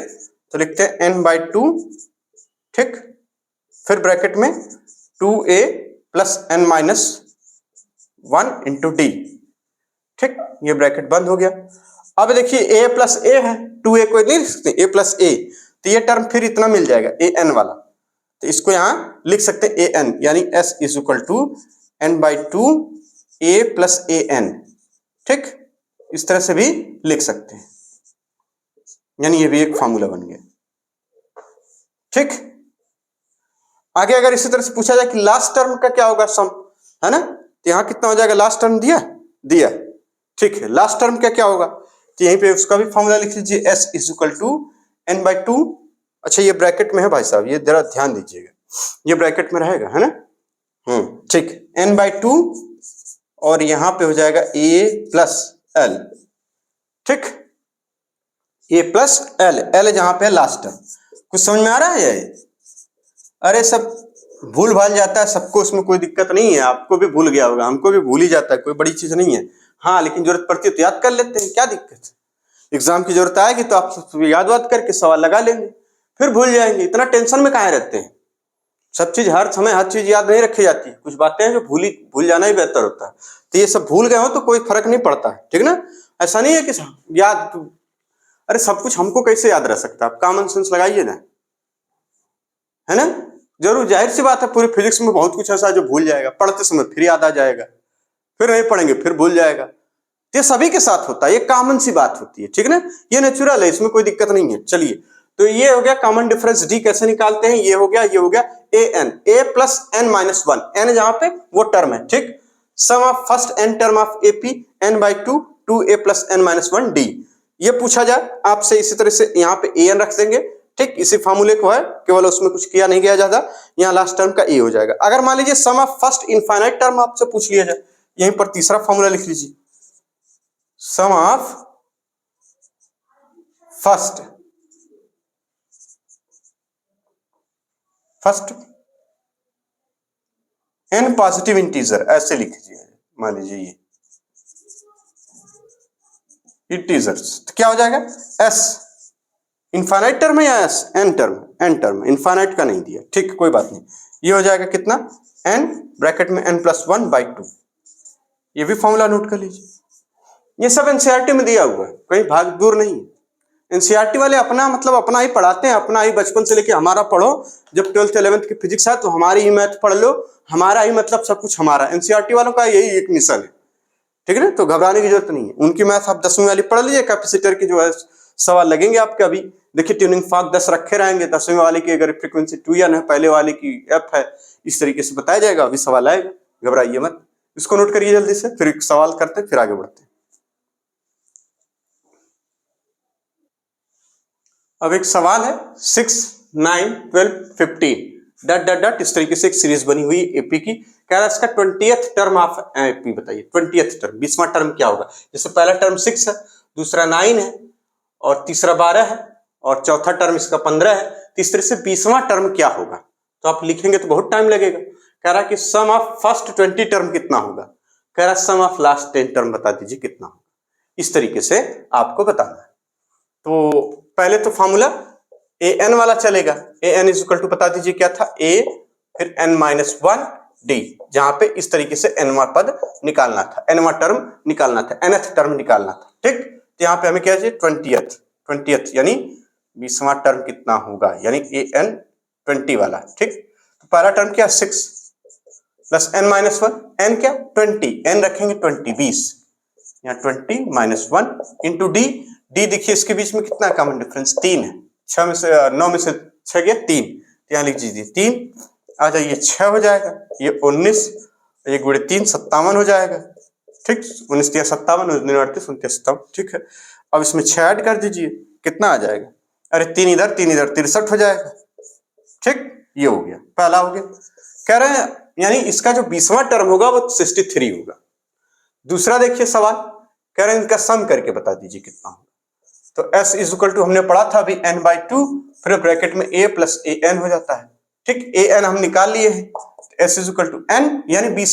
Speaker 1: तो लिखते हैं एन बाई टू, ठीक, फिर ब्रैकेट में 2a plus n minus 1 into d, ठीक, ये ब्रैकेट बंद हो गया। अब देखिए a प्लस ए है, 2a को नहीं लिख सकते, a प्लस ए, तो ये टर्म फिर इतना मिल जाएगा ए एन वाला, तो इसको यहां लिख सकते हैं ए एन, यानी s is equal to n by two a plus a n, ठीक, इस तरह से भी लिख सकते हैं, यानी ये भी एक फॉर्मूला बन गया, ठीक। आगे अगर इसी तरह से पूछा जाए कि लास्ट टर्म का क्या होगा सम, है ना, तो यहां कितना हो जाएगा, लास्ट टर्म दिया दिया, ठीक है, लास्ट टर्म का क्या होगा, तो यहीं पे उसका भी फॉर्मूला लिख लीजिए, s is equal to n by two, अच्छा ये ब्रैकेट में है भाई साहब, ये जरा ध्यान दीजिएगा, ये ब्रैकेट में रहेगा, है ना, ठीक, एन बाई टू और यहां पे हो जाएगा ए प्लस एल, ठीक, ए प्लस एल, एल जहां पे है लास्ट टर्म, कुछ समझ में आ रहा है ये, अरे सब भूल भाल जाता है सबको, उसमें कोई दिक्कत नहीं है, आपको भी भूल गया होगा, हमको भी भूल ही जाता है, कोई बड़ी चीज नहीं है, हाँ लेकिन जरूरत पड़ती है तो याद कर लेते हैं, क्या दिक्कत है, एग्जाम की जरूरत आएगी तो आप याद वाद करके सवाल लगा लेंगे, फिर भूल जाएंगे, इतना टेंशन में काहे रहते हैं, सब चीज हर समय हर चीज याद नहीं रखी जाती है, कुछ बातें हैं जो भूल जाना ही बेहतर होता है, तो ये सब भूल गए हो तो कोई फर्क नहीं पड़ता है, ठीक ना, ऐसा नहीं है कि याद, अरे सब कुछ हमको कैसे याद रह सकता है, आप कॉमन सेंस लगाइए ना, है ना, जरूर जाहिर सी बात है, पूरे फिजिक्स में बहुत कुछ ऐसा है जो भूल जाएगा, पढ़ते समय फिर याद आ जाएगा, फिर नहीं पढ़ेंगे फिर भूल जाएगा, ये सभी के साथ होता है, ये कॉमन सी बात होती है, ठीक ना, ये नेचुरल है, इसमें कोई दिक्कत नहीं है। चलिए तो ये हो गया कॉमन डिफरेंस डी कैसे निकालते हैं, ये हो गया a n, a plus n minus one, n जहां पे वो टर्म है, ठीक, sum of first n term of AP n by two, 2a plus n minus one d, ये पूछा जाए आपसे इसी तरह से यहाँ पे ए एन रख देंगे, ठीक, इसी फार्मूले को है, केवल उसमें कुछ किया नहीं गया ज्यादा, यहाँ लास्ट टर्म का ए हो जाएगा। अगर मान लीजिए sum of first infinite term आपसे पूछ लिया जाए, यहीं पर तीसरा फार्मूला लिख लीजिए, sum of first n positive integer, ऐसे लिख लीजिए, मान लीजिए ये इंटीजर्स, तो क्या हो जाएगा एस, इनफाइनाइट टर्म है या एस, एन टर्म, इनफाइनाइट का नहीं दिया, ठीक, कोई बात नहीं, ये हो जाएगा कितना एन ब्रैकेट में n plus one by two, ये भी फॉर्मूला नोट कर लीजिए, ये सब एनसीईआरटी में दिया हुआ है, कहीं भाग दूर नहीं है, एनसीईआरटी वाले अपना मतलब अपना ही पढ़ाते हैं, अपना ही बचपन से लेके हमारा पढ़ो, जब 12th 11th की फिजिक्स है तो हमारी ही मैथ पढ़ लो, हमारा ही मतलब सब कुछ हमारा, एनसीईआरटी वालों का यही एक मिशन है, ठीक है ना, तो घबराने की जरूरत नहीं है, उनकी मैथ आप 10वीं वाली पढ़ लीजिए, कैपेसिटर की जो है सवाल लगेंगे आपके, अभी देखिए ट्यूनिंग फॉर्क 10 रखे रहेंगे, 10वीं वाले की अगर फ्रीक्वेंसी 2n है, पहले वाले की f है, इस तरीके से बताया जाएगा, अभी सवाल आएगा, घबराइए मत, इसको नोट करिए जल्दी से, फिर सवाल करते हैं, फिर आगे बढ़ते हैं। अब एक सवाल है 6, 9, 12, 15 डट डट डट, इस तरीके से एक सीरीज बनी हुई एपी की, कह रहा है इसका 20th टर्म ऑफ एपी बताइए, 20th टर्म 20वां टर्म क्या होगा, जैसे पहला टर्म 6 है, दूसरा 9 है और तीसरा 12 है और चौथा टर्म इसका 15 है, तीसरे से 20वां टर्म क्या होगा, तो आप लिखेंगे तो बहुत टाइम लगेगा, कह रहा है कि सम ऑफ फर्स्ट 20 टर्म कितना होगा, कह रहा है सम ऑफ लास्ट 10 टर्म बता दीजिए कितना होगा, इस तरीके से आपको बताना है। तो पहले तो फॉर्मूला ए एन वाला चलेगा, ए एन इज इक्वल टू बता दीजिए क्या था, ए फिर n माइनस वन डी, जहां पे इस तरीके से nवां पद निकालना था, nवां टर्म निकालना था, nth टर्म निकालना था। ठीक, तो यहाँ पे हमें क्या चाहिए 20th यानी 20वां टर्म कितना होगा, यानी ए एन 20 वाला। ठीक, तो पहला टर्म क्या 6 plus n minus one, n क्या 20, n रखेंगे 20 20, यहाँ 20 minus one into D, D देखिए इसके बीच में कितना कॉमन डिफरेंस 3 है, 6 में से 9 में से 6 गया 3, यहाँ लिख दीजिए 3 आ जाइए 6 हो जाएगा, ये 19 1 गुणे 3 57 हो जाएगा। ठीक, 19 3 57 39 29 57। ठीक है, अब इसमें 6 ऐड कर दीजिए, कितना आ जाएगा, अरे 3 इधर 63 हो जाएगा। ठीक, ये हो गया, पहला हो गया। कह रहे हैं यानी इसका जो 20वां टर्म होगा वो 63 होगा। दूसरा देखिए सवाल, कह रहे हैं इनका सम करके बता दीजिए कितना होगा। तो s इज इक्वल टू हमने पढ़ा था अभी n/2, फिर ब्रैकेट में a प्लस ए एन हो जाता है। ठीक, ए एन हम निकाल लिए हैं, s is equal to n यानी b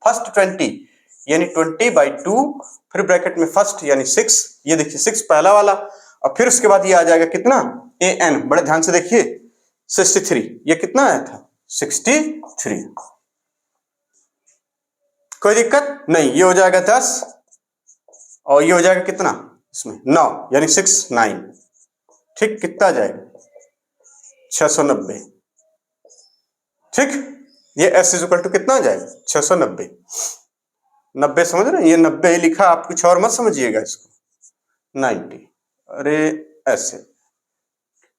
Speaker 1: फर्स्ट 20 यानी 20/2, फिर ब्रैकेट में फर्स्ट यानी 6, ये देखिए 6 पहला वाला, और फिर उसके बाद ये आ जाएगा कितना ए एन, बड़े ध्यान से देखिए 63, ये कितना आया था 63। कोई दिक्कत नहीं, ये हो जाएगा 10 और ये हो जाएगा कितना इसमें 9 यानी 6 9। ठीक, कितना आ जाएगा 690। ठीक, ये s इज इक्वल टू कितना आ जाएगा 690, 90 समझ रहे हैं, ये 90 लिखा, आप कुछ और मत समझिएगा इसको, 90, अरे ऐसे,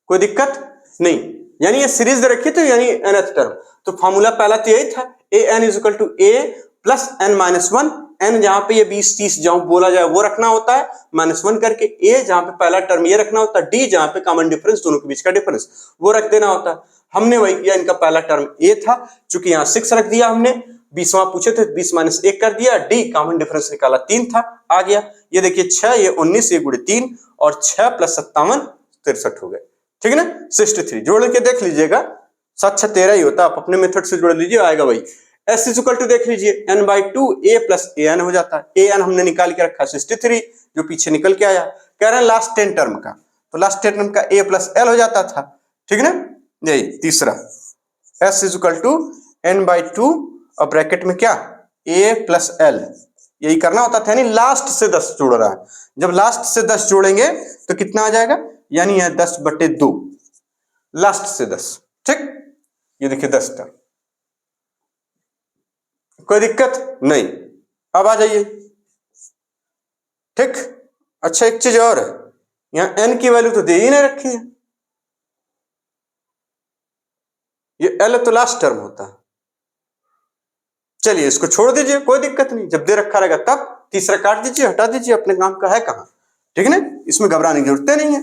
Speaker 1: कोई दिक्कत नहीं, यानी ये सीरीज दे रखी, तो यानी nth टर्म, तो फॉर्मूला पहला तो यही था, a n is equal to a plus n minus one, n जहां पे ये 20 30 जहां बोला जाए वो रखना होता है माइनस वन करके, ए जहां पे पहला टर्म ये रखना होता है, डी जहां पे कॉमन डिफरेंस दोनों के बीच का डिफरेंस वो रख देना होता है। हमने वही किया, इनका पहला टर्म ए था, चूंकि यहाँ 6 रख दिया हमने, 20वां पूछे थे 20 माइनस 1 कर दिया, डी कॉमन डिफरेंस निकाला 3 था, आ गया। ये देखिए 6 ये 19 ये गुणे 3 और 6 प्लस 57 63 हो गए। ठीक है ना, 63 जोड़ के देख लीजिएगा, 7 6 13 ही होता, आप अपने मेथड से जोड़ लीजिए आएगा वही। s इज इक्वल टू देख लीजिए n/2 a plus a N हो जाता है, ए एन हमने निकाल के रखा 63 जो पीछे निकल के आया। कह रहे हैं लास्ट 10 टर्म का, तो लास्ट 10 टर्म का a प्लस एल हो जाता था। ठीक है ना, यही तीसरा s is equal to n/2 और ब्रैकेट में क्या a प्लस एल, यही करना होता था, यानी लास्ट से 10 जोड़ रहा है, जब लास्ट से 10 जोड़ेंगे तो कितना आ जाएगा, यानी यह 10/2 लास्ट से 10। ठीक, ये देखिए 10 टर्म, कोई दिक्कत नहीं। अब आ जाइए। ठीक, अच्छा एक चीज और है, यहां n की वैल्यू तो दे ही नहीं रखी है, ये l तो लास्ट टर्म होता है। चलिए इसको छोड़ दीजिए, कोई दिक्कत नहीं, जब दे रखा रहेगा तब तीसरा काट दीजिए, हटा दीजिए, अपने काम का है कहां। ठीक है ना, इसमें घबराने की जरूरत नहीं है,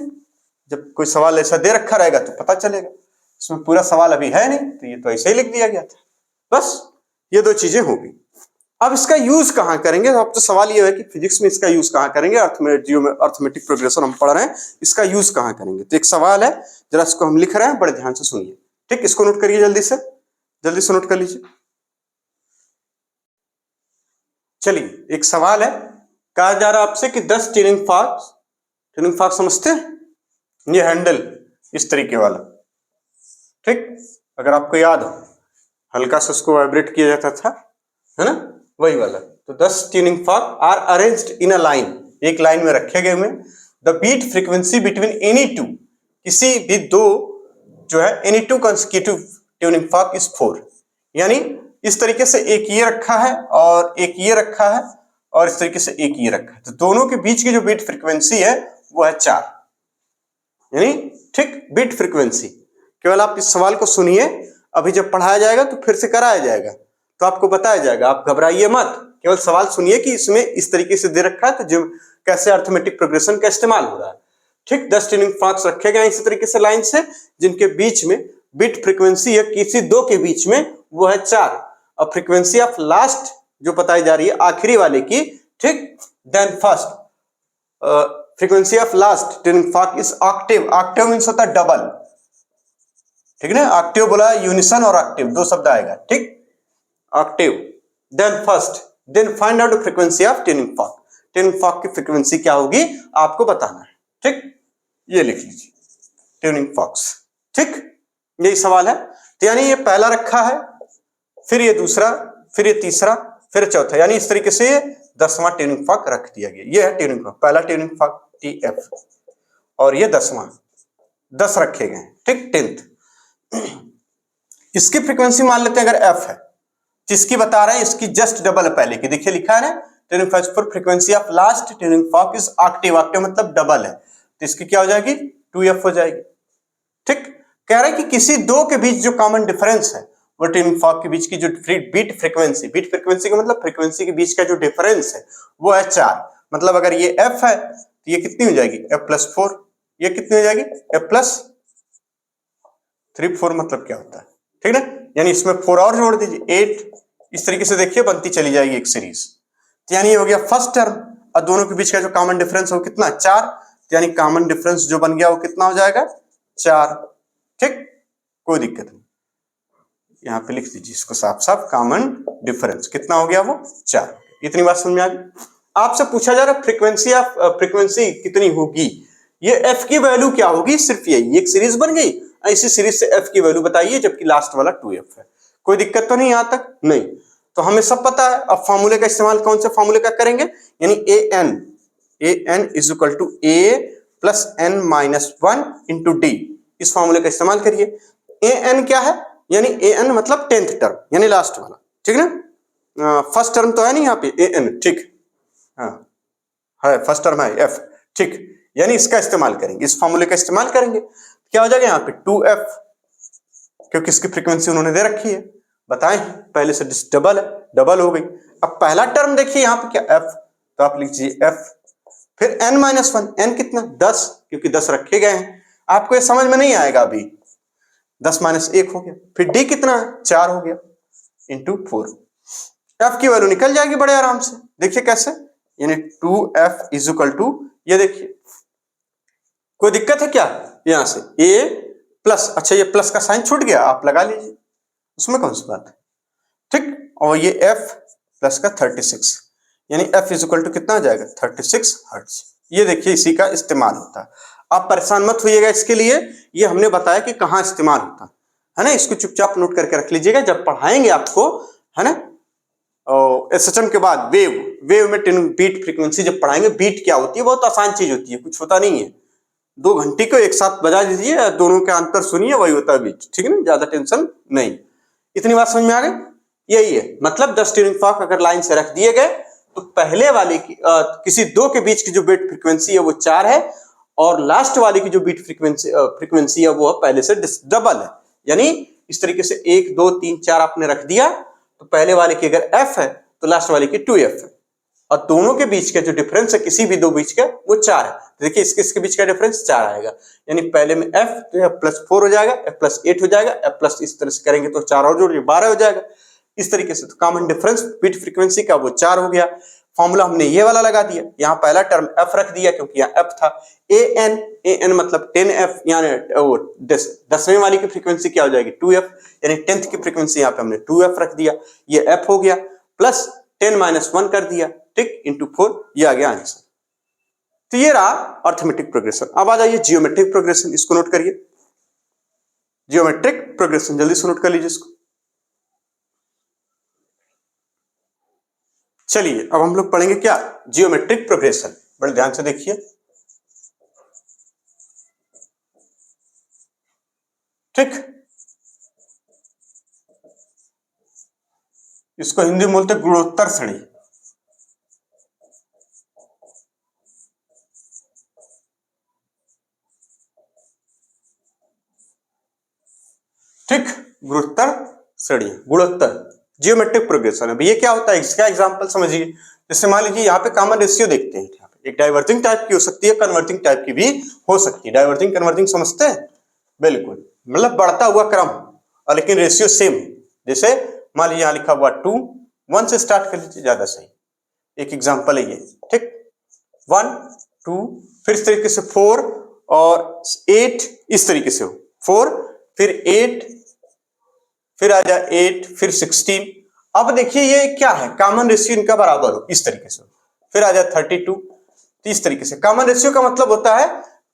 Speaker 1: जब कोई सवाल ऐसा दे रखा रहेगा तो पता चलेगा, इसमें पूरा सवाल अभी है नहीं तो ये तो ऐसे ही लिख दिया गया था, बस ये दो चीजें होगी। अब इसका यूज कहां करेंगे, अब तो सवाल ये है कि फिजिक्स में इसका यूज कहां करेंगे, अर्थमेटिक प्रोग्रेशन हम पढ़ रहे हैं, इसका यूज कहां करेंगे। तो एक सवाल है, जरा इसको हम लिख रहे हैं, बड़े ध्यान से सुनिए। ठीक, इसको नोट करिए, जल्दी से नोट कर लीजिए। चलिए एक सवाल है, कहा जा रहा है आपसे कि 10 ट्यूनिंग फॉर्क समझते हैं, ये हैंडल इस तरीके वाला। ठीक, अगर आपको याद हो, हल्का से उसको वाइब्रेट किया जाता था, है ना, वही वाला। तो 10 tuning fork are arranged in a line, एक लाइन में रखे गए हुए। The beat frequency between any two, किसी भी दो जो है any two consecutive tuning fork is 4, यानी इस तरीके से एक ये रखा है और एक ये रखा है और इस तरीके से एक ये रखा है, तो दोनों के बीच की जो बीट फ्रीक्वेंसी है वो है 4, यानी ठीक बीट फ्रीक्वेंसी। केवल आप इस सवाल को सुनिए, अभी जब पढ़ाया जाएगा तो फिर से कराया जाएगा तो आपको बताया जाएगा, आप घबराइए मत, केवल सवाल सुनिए कि इसमें इस तरीके से दे रखा है तो जो कैसे अर्थमेटिक प्रोग्रेशन का इस्तेमाल हो रहा है। ठीक, 10 ट्यूनिंग फॉर्क्स रखे गए इसी तरीके से लाइन से, जिनके बीच में बीट फ्रीक्वेंसी है किसी दो के बीच में वो है 4, और फ्रीक्वेंसी ऑफ लास्ट जो बताई जा रही है आखिरी वाले की, ठीक, then first frequency of last tuning fork is octave, octave means होता है डबल। ठीक है ना, ऑक्टेव बोला, यूनिसन और ऑक्टेव दो शब्द आएगा। ठीक, octave, then first, then find out frequency of tuning fork, tuning fork की फ्रीक्वेंसी क्या होगी आपको बताना है। ठीक, ये लिख लीजिए ट्यूनिंग फॉक्स। ठीक, यही सवाल है। तो यानी ये पहला रखा है, फिर ये दूसरा, फिर ये तीसरा, फिर चौथा, यानी इस तरीके से 10वां ट्यूनिंग फॉक रख दिया गया। ये है ट्यूनिंग फॉक, पहला ट्यूनिंग फॉक TF, और ये 10वां, 10 रखे गए। ठीक, 10th। इसकी फ्रीक्वेंसी मान लेते हैं अगर F है, जिसकी बता रहे हैं इसकी जस्ट डबल है पहले की। देखिए लिखा है ना, tuning fork for frequency of last tuning fork is octave. Octave मतलब डबल है, तो इसकी क्या हो जाएगी, 2F हो जाएगी। ठीक, कह रहा है कि किसी दो के बीच जो कॉमन डिफरेंस है, वो ट्यूनिंग फॉक के बीच की जो बीट फ्रीक्वेंसी का मतलब फ्रीक्वेंसी के बीच का जो डिफरेंस है वो है 4। मतलब अगर ये F है तो ये कितनी हो जाएगी, F+4। ये कितनी हो जाएगी, F+3 4 मतलब क्या होता है, ठीक ना, यानी इसमें 4 और जोड़ दीजिए 8। इस तरीके से देखिए बनती चली जाएगी एक सीरीज। तो यानी ये हो गया फर्स्ट टर्म, और दोनों के बीच का जो कॉमन डिफरेंस है वो कितना, 4। तो यानी कॉमन डिफरेंस जो बन गया वो कितना हो जाएगा, 4। ठीक, कोई दिक्कत नहीं, यहां पे लिख दीजिए इसको साफ साफ, कॉमन डिफरेंस कितना हो गया, वो 4। इतनी बात समझ में आ गई। आपसे पूछा जा रहा फ्रीक्वेंसी कितनी होगी, ये F की वैल्यू क्या होगी, सिर्फ यही एक सीरीज बन गई, इसी सीरीज से F की वैल्यू बताइए, जबकि लास्ट वाला 2F है। कोई दिक्कत तो नहीं यहां तक, नहीं। तो हमें सब पता है। अब फॉर्मूले का इस्तेमाल कौन से फॉर्मूले का करेंगे, यानी an is equal to a plus n-1 into d, इस फॉर्मूले का इस्तेमाल करिए। an क्या है, यानी an मतलब 10th टर्म, यानी लास्ट वाला, ठीक ना, फर्स्ट टर्म तो है नहीं यहाँ पे an, ठीक, हाँ है, फर्स्ट टर्म है f, ठीक, यानी इसका इस्तेमाल करेंगे, इस फॉर्मूले का इस्तेमाल करेंगे। क्या हो जाएगा यहाँ पे 2F, क्योंकि इसकी फ्रीक्वेंसी उन्होंने दे रखी है, बताएं पहले से डबल है, डबल हो गई। अब पहला टर्म देखिए यहाँ पे क्या F, तो आप लिखिए F, फिर n-1, n कितना 10, क्योंकि 10 रखे गए हैं। आपको ये समझ में नहीं आएगा अभी, 10 - 1 हो गया, फिर d कितना 4 हो गया इंटू 4। F की वैल्यू निकल जाएगी बड़े आराम से, देखिए कैसे, यानी 2F इज इक्वल टू, ये देखिए कोई दिक्कत है क्या, यहां से a प्लस, अच्छा ये प्लस का साइन छूट गया, आप लगा लीजिए, उसमें कौन सी बात है, ठीक, और ये F प्लस का 36, यानी F इज इक्वल टू कितना आ जाएगा, 36 हर्ट्ज। ये देखिए इसी का इस्तेमाल होता है। आप परेशान मत होइएगा इसके लिए, ये हमने बताया कि कहाँ इस्तेमाल होता है ना, इसको चुपचाप नोट करके रख लीजिएगा, जब पढ़ाएंगे आपको, है ना, और SHM के बाद वेव में बीट फ्रीक्वेंसी जब पढ़ाएंगे, बीट क्या होती है, बहुत आसान चीज होती है, कुछ होता नहीं है। 2 घंटी को एक साथ बजा दीजिए, दोनों का अंतर सुनिए, वही होता है बीट, ठीक है ना, ज्यादा टेंशन नहीं। इतनी बात समझ में आ गई, यही है मतलब 10 ट्यूनिंग फॉक अगर लाइन से रख दिए गए, तो पहले वाले की किसी दो के बीच की जो बीट फ्रीक्वेंसी है वो 4 है, और लास्ट वाले की जो बीट फ्रीक्वेंसी है वो पहले से डबल है। यानी इस तरीके से 1 2 3 4 आपने रख दिया, तो पहले वाले की अगर F है तो लास्ट वाले की 2F है, और दोनों के बीच का जो डिफरेंस है किसी भी दो बीच का वो 4 है। तो देखिए इसके बीच का डिफरेंस 4 आएगा, यानी पहले में F तो F+4 हो जाएगा, F+8 हो जाएगा, F+ इस तरह से करेंगे तो 4 और जोड़िए 12 हो जाएगा। इस तरीके से तो कॉमन डिफरेंस बीट फ्रीक्वेंसी का वो 4 हो गया। फॉर्मूला हमने ये वाला लगा दिया, यहाँ पहला टर्म F रख दिया क्योंकि यहाँ F था। an मतलब 10F, यानी 10वें वाली की फ्रीक्वेंसी क्या हो जाएगी 2F, यानी 10th की फ्रीक्वेंसी यहाँ पे हमने 2F रख दिया, ये F हो गया, प्लस 10 - 1 कर दिया, ठीक, इंटू 4, ये आ गया आंसर। तो ये रहा अर्थमेटिक प्रोग्रेशन। अब आ जाइए जियोमेट्रिक प्रोग्रेशन, इसको नोट करिए, जियोमेट्रिक प्रोग्रेशन जल्दी से नोट कर लीजिए इसको। चलिए अब हम लोग पढ़ेंगे क्या, जियोमेट्रिक प्रोग्रेशन, बड़े ध्यान से देखिए, ठीक, इसको हिंदी में बोलते गुणोत्तर श्रेणी। ठीक, गुणोत्तर श्रेणी, गुणोत्तर जियोमेट्रिक प्रोग्रेशन। अब ये क्या होता है, इसका एग्जांपल समझिए। जैसे मान लीजिए यहाँ पे कॉमन रेशियो देखते हैं, यहाँ पे एक डाइवर्जिंग टाइप की हो सकती है, कन्वर्जिंग टाइप की भी हो सकती है। डाइवर्जिंग कन्वर्जिंग समझते हैं, बिल्कुल, मतलब बढ़ता हुआ क्रम, और लेकिन रेशियो सेम। जैसे मान लीजिए यहाँ लिखा हुआ 2, 1 से स्टार्ट कर लीजिए, ज्यादा सही। एक एग्जाम्पल है ये, ठीक, 1 2, फिर इस तरीके से 4 और 8, इस तरीके से हो 4 फिर 8, फिर आ जाए 8, फिर 16। अब देखिए ये क्या है, कॉमन रेशियो इनका बराबर हो, इस तरीके से, फिर आ जाए 32। तो इस तरीके से कॉमन रेशियो का मतलब होता है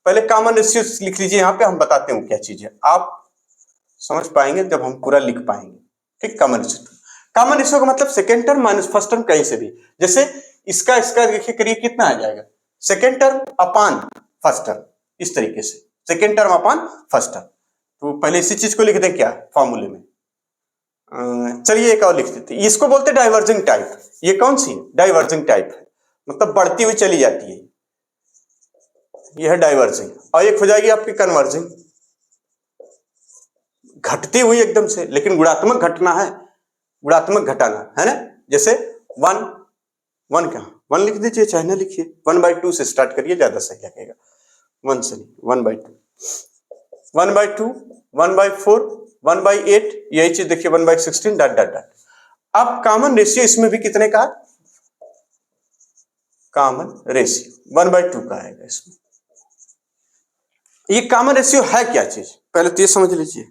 Speaker 1: पहले कॉमन रेशियो लिख लीजिए, यहाँ पे हम बताते हैं क्या चीज है, आप समझ पाएंगे जब हम पूरा लिख पाएंगे। ठीक, कॉमन रेशियो का मतलब second term minus first term कहीं से भी, जैसे इसका देखिए करिए कितना आ जाएगा, सेकेंड टर्म अपान फर्स्ट टर्म, इस तरीके से सेकेंड टर्म अपान फर्स्ट टर्म। तो पहले इसी चीज को लिख दें क्या फॉर्मूले में। चलिए एक और लिख देते हैं, इसको बोलते हैं डाइवर्जिंग टाइप। ये कौन सी है? डाइवर्जिंग टाइप है, मतलब बढ़ती हुई चली जाती है, यह है डाइवर्जिंग। और एक हो जाएगी आपकी कन्वर्जिंग, घटती हुई एकदम से, लेकिन गुणात्मक घटना है, गुणात्मक घटाना है ना। जैसे वन क्या, वन लिख दीजिए चाहे ना लिखिए, 1/2 से स्टार्ट करिए, ज्यादा सही लगेगा। 1 से नहीं, 1/2, 1/2, 1/4, 1/8, यही चीज देखिए 1/16 डॉट डॉट डॉट। अब कॉमन रेशियो इसमें भी कितने का, कॉमन रेशियो 1/2 का आएगा इसमें। ये कॉमन रेशियो है क्या चीज, पहले तो ये समझ लीजिए।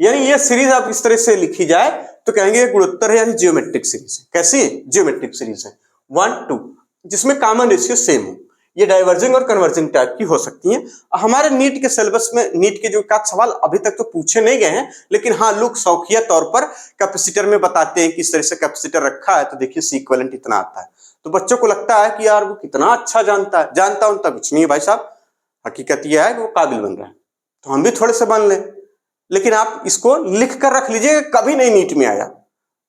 Speaker 1: यानी ये सीरीज आप इस तरह से लिखी जाए तो कहेंगे गुणोत्तर है, यानी जियोमेट्रिक सीरीज है। कैसी है? जियोमेट्रिक सीरीज है 1, 2, जिसमें कॉमन रेशियो सेम हो। ये डाइवर्जिंग और कन्वर्जिंग टाइप की हो सकती हैं। हमारे नीट के सिलेबस में नीट के जो का सवाल अभी तक तो पूछे नहीं गए हैं, लेकिन हाँ लोग शौकिया तौर पर कैपेसिटर में बताते हैं कि इस तरह से कैपेसिटर रखा है तो देखिए सी इक्विवेलेंट इतना आता है। तो बच्चों को लगता है कि यार वो कितना अच्छा जानता है, जानता उनका कुछ नहीं है भाई साहब, हकीकत यह है कि वो काबिल बन रहा है, तो हम भी थोड़े से बन लें। लेकिन आप इसको लिख कर रख लीजिए, कभी नहीं नीट में आया,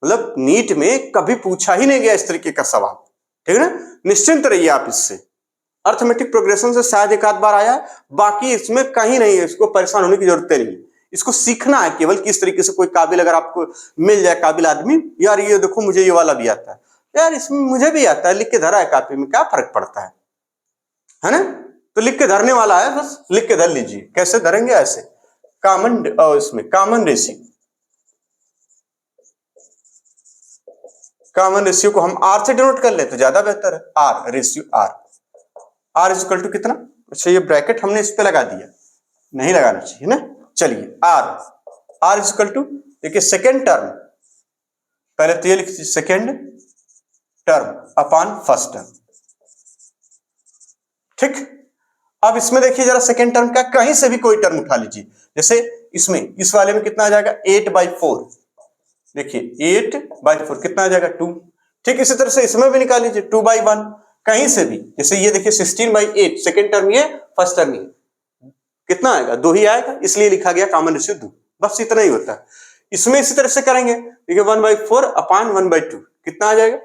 Speaker 1: मतलब नीट में कभी पूछा ही नहीं गया इस तरीके का सवाल, ठीक है ना। निश्चिंत रहिए आप इससे, अर्थमेटिक प्रोग्रेशन से शायद एक आध बार आया, बाकी इसमें कहीं नहीं है, इसको परेशान होने की जरूरत नहीं है। इसको सीखना है केवल किस तरीके से कोई काबिल अगर आपको मिल जाए, काबिल आदमी, यार ये देखो मुझे ये वाला भी आता है, यार इसमें मुझे भी आता है, लिख के धरा है कॉपी में, क्या फर्क पड़ता है ना। तो लिख के धरने वाला है, बस लिख के धर लीजिए। कैसे धरेंगे? ऐसे कॉमन, इसमें कॉमन रेशियो को हम आर से डिनोट कर ले तो ज्यादा बेहतर है। R ratio r is equal to कितना, अच्छा ये ब्रैकेट हमने इस पे लगा दिया, नहीं लगाना चाहिए ना। चलिए आर इज इक्वल टू, देखिए सेकेंड टर्म, पहले तो ये लिख दीजिए सेकेंड टर्म अपान फर्स्ट टर्म। ठीक, अब इसमें देखिए जरा सेकेंड टर्म का कहीं से भी कोई टर्म उठा लीजिए, जैसे इसमें इस वाले में कितना आ जाएगा 8/4, देखिए 8/4 कितना आ जाएगा 2। ठीक, इसी तरह से इसमें भी निकाल लीजिए 2/1, कहीं से भी, जैसे ये देखिए 16/8, सेकेंड टर्म ये, फर्स्ट टर्म ये, कितना आएगा 2 ही आएगा, इसलिए लिखा गया कॉमन रेशियो 2, बस इतना ही होता है। इसमें इसी तरह से करेंगे, देखिए 1/4 अपान 1/2 कितना आ जाएगा,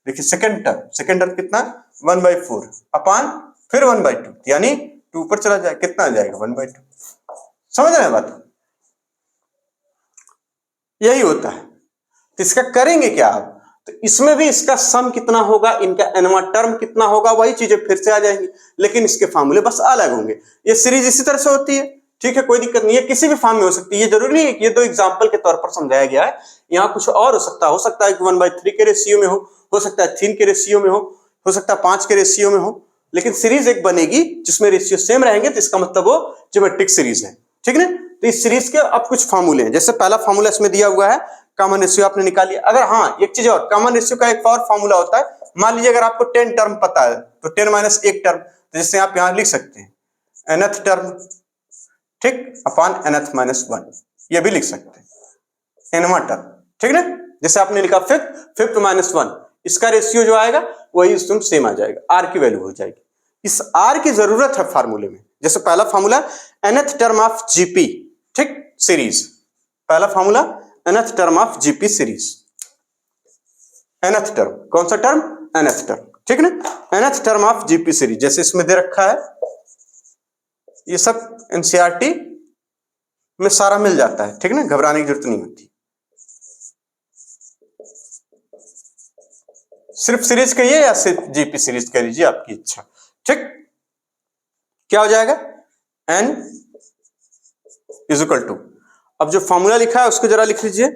Speaker 1: देखिए सेकेंड टर्म कितना 1/4 अपान फिर 1/2, यानी 2 पर चला जाए, कितना आ जाएगा 1/2। समझ रहे हैं बात, यही होता है। तो इसका करेंगे क्या आप, तो इसमें भी इसका सम कितना होगा, इनका एनवा टर्म कितना होगा, वही चीजें फिर से आ जाएंगी, लेकिन इसके फॉर्मूले बस अलग होंगे। ये सीरीज इसी तरह से होती है, ठीक है, कोई दिक्कत नहीं है, किसी भी फॉर्म में हो सकती है, ये जरूरी नहीं है कि ये 2 एग्जांपल के तौर पर समझाया गया है, यहाँ कुछ और हो सकता है कि 1/3 के रेशियो में हो सकता है 3 के रेशियो में हो सकता है 5 के रेशियो में हो, लेकिन सीरीज एक बनेगी जिसमें रेशियो सेम रहेंगे, तो इसका मतलब वो ज्योमेट्रिक सीरीज है, ठीक है ना। तो इस सीरीज के अब कुछ फॉर्मूले हैं, जैसे पहला फॉर्मूला इसमें दिया हुआ है, कॉमन रेशियो आपने निकाल लिया। अगर हाँ एक चीज और, कॉमन रेशियो का एक और फॉर्मूला होता है, मान लीजिए अगर आपको 10 टर्म पता है तो 10 - 1 टर्म, तो जैसे आप यहां लिख सकते हैं nth टर्म, ठीक, अपान nth - 1, ये भी लिख सकते हैं nवा टर्म, ठीक है ना। जैसे आपने लिखा फिफ्थ - 1, इसका रेशियो जो आएगा वही उसमें सेम आ जाएगा, आर की वैल्यू हो जाएगी। इस आर की जरूरत है फार्मूले में, जैसे पहला formula nth term of GP, ठीक, सीरीज, पहला formula nth term of GP series, nth term, कौन सा टर्म, nth टर्म, ठीक है ना, nth term of GP series, जैसे इसमें दे रखा है, ये सब एनसीईआरटी में सारा मिल जाता है, ठीक है ना, घबराने की जरूरत नहीं होती। सिर्फ सीरीज कहिए या सिर्फ जीपी सीरीज कह लीजिए, आपकी इच्छा, ठीक। क्या हो जाएगा, n इज इक्वल टू, अब जो फॉर्मूला लिखा है उसको जरा लिख लीजिए,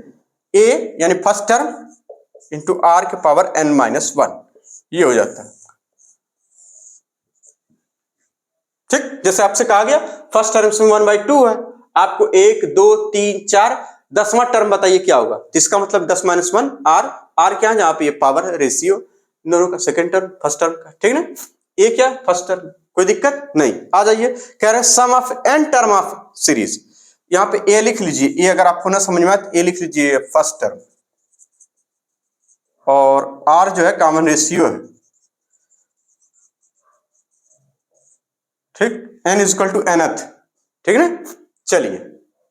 Speaker 1: a यानी फर्स्ट टर्म इंटू r के पावर n - 1, ये हो जाता है, ठीक। जैसे आपसे कहा गया फर्स्ट टर्म में 1/2 है, आपको 1 2 3 4 10वां टर्म बताइए क्या होगा, तो इसका मतलब 10 - 1 r क्या है, जहां पे ये पावर रेशियो दोनों का, सेकंड टर्म फर्स्ट टर्म का, ठीक है ना। ये क्या फर्स्ट टर्म, कोई दिक्कत नहीं। आ जाइए, कह रहे हैं sum of n term of series. यहाँ पे ए लिख लीजिए, ए अगर आपको ना समझ में आए तो ए लिख लीजिए फर्स्ट टर्म, और आर जो है कॉमन रेशियो है, ठीक, n is equal to nth, ठीक है ना। चलिए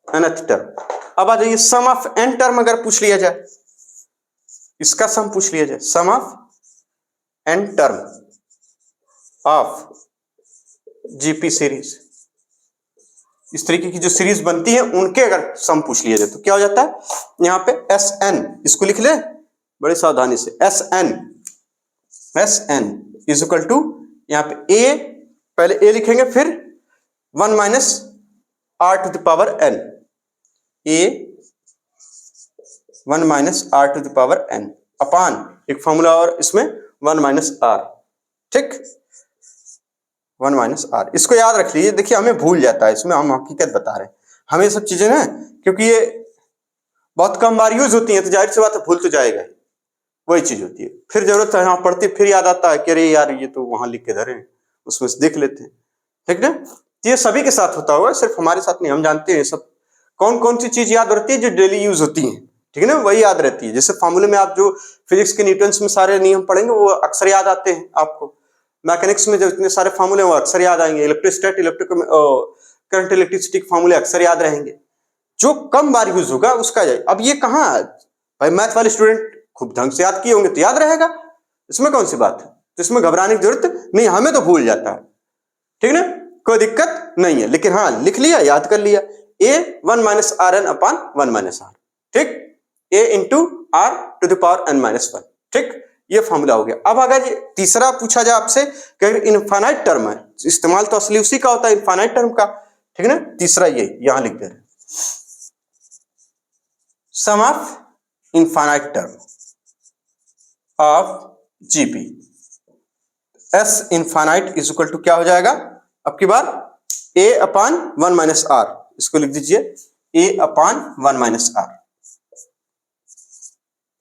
Speaker 1: एनथ टर्म। अब आ जाइए सम ऑफ एन टर्म अगर पूछ लिया जाए, इसका सम पूछ लिया जाए, sum of n term of GP series, इस तरीके की जो सीरीज बनती है उनके अगर सम पूछ लिया जाए तो क्या हो जाता है, यहाँ पे एस एन, इसको लिख ले बड़े सावधानी से, S n is equal to, यहाँ पे ए, पहले ए लिखेंगे फिर 1 minus r to the power n, a 1 minus r to the power n upon एक फॉर्मूला और इसमें 1 माइनस आर, ठीक, 1 माइनस आर, इसको याद रख लीजिए। देखिए हमें भूल जाता है, इसमें हम हकीकत बता रहे हैं, हमें ये सब चीजें ना, क्योंकि ये बहुत कम बार यूज होती हैं तो जाहिर सी बात है भूल तो जाएगा ही, वही चीज होती है। फिर जरूरत है यहाँ पढ़ते फिर याद आता है कि अरे यार ये तो वहां लिख के धरे हैं, उसमें से देख लेते हैं, ठीक ना। तो ये सभी के साथ होता हुआ, सिर्फ हमारे साथ नहीं, हम जानते हैं सब कौन कौन सी चीज याद रहती है जो डेली यूज होती है, ठीक है ना, वही याद रहती है। जैसे फॉर्मूले में आप जो फिजिक्स के न्यूटन्स में सारे नियम पढ़ेंगे वो अक्सर याद आते हैं आपको, मैकेनिक्स में जो इतने सारे फॉर्मूले वो अक्सर याद आएंगे, इलेक्ट्रोस्टैट करंट इलेक्ट्रिसिटी के फॉर्मूले अक्सर याद रहेंगे, जो कम बार यूज होगा उसका जाए। अब ये कहाँ भाई, मैथ वाले स्टूडेंट खूब ढंग से याद किए होंगे तो याद रहेगा, इसमें कौन सी बात है, तो इसमें घबराने की जरूरत नहीं, हमें तो भूल जाता है, ठीक ना, कोई दिक्कत नहीं है। लेकिन हाँ लिख लिया, याद कर लिया, a 1 minus r n upon 1 minus r, ठीक, a into r to the power n minus 1, ठीक, ये फॉर्मूला हो गया। अब अगर ये तीसरा पूछा जाए आपसे कि इनफाइनाइट टर्म है, इस्तेमाल तो असली उसी का होता है इनफाइनाइट टर्म का, ठीक है ना, तीसरा ये यहां लिख दे रहे हैं, sum of infinite term of GP, S infinite is equal to क्या हो जाएगा, अब की बार ए अपान 1 माइनस आर, इसको लिख दीजिए a upon 1 minus r,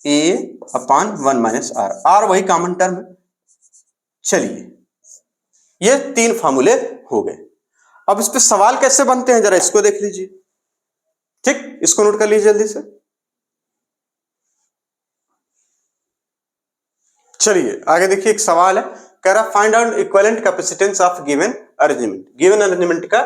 Speaker 1: a upon 1 minus r, r वही कॉमन टर्म है। चलिए ये 3 फार्मूले हो गए। अब इस पे सवाल कैसे बनते हैं जरा इसको देख लीजिए, ठीक, इसको नोट कर लीजिए जल्दी से। चलिए आगे देखिए, एक सवाल है, कह रहा find out equivalent capacitance of given arrangement. Given arrangement का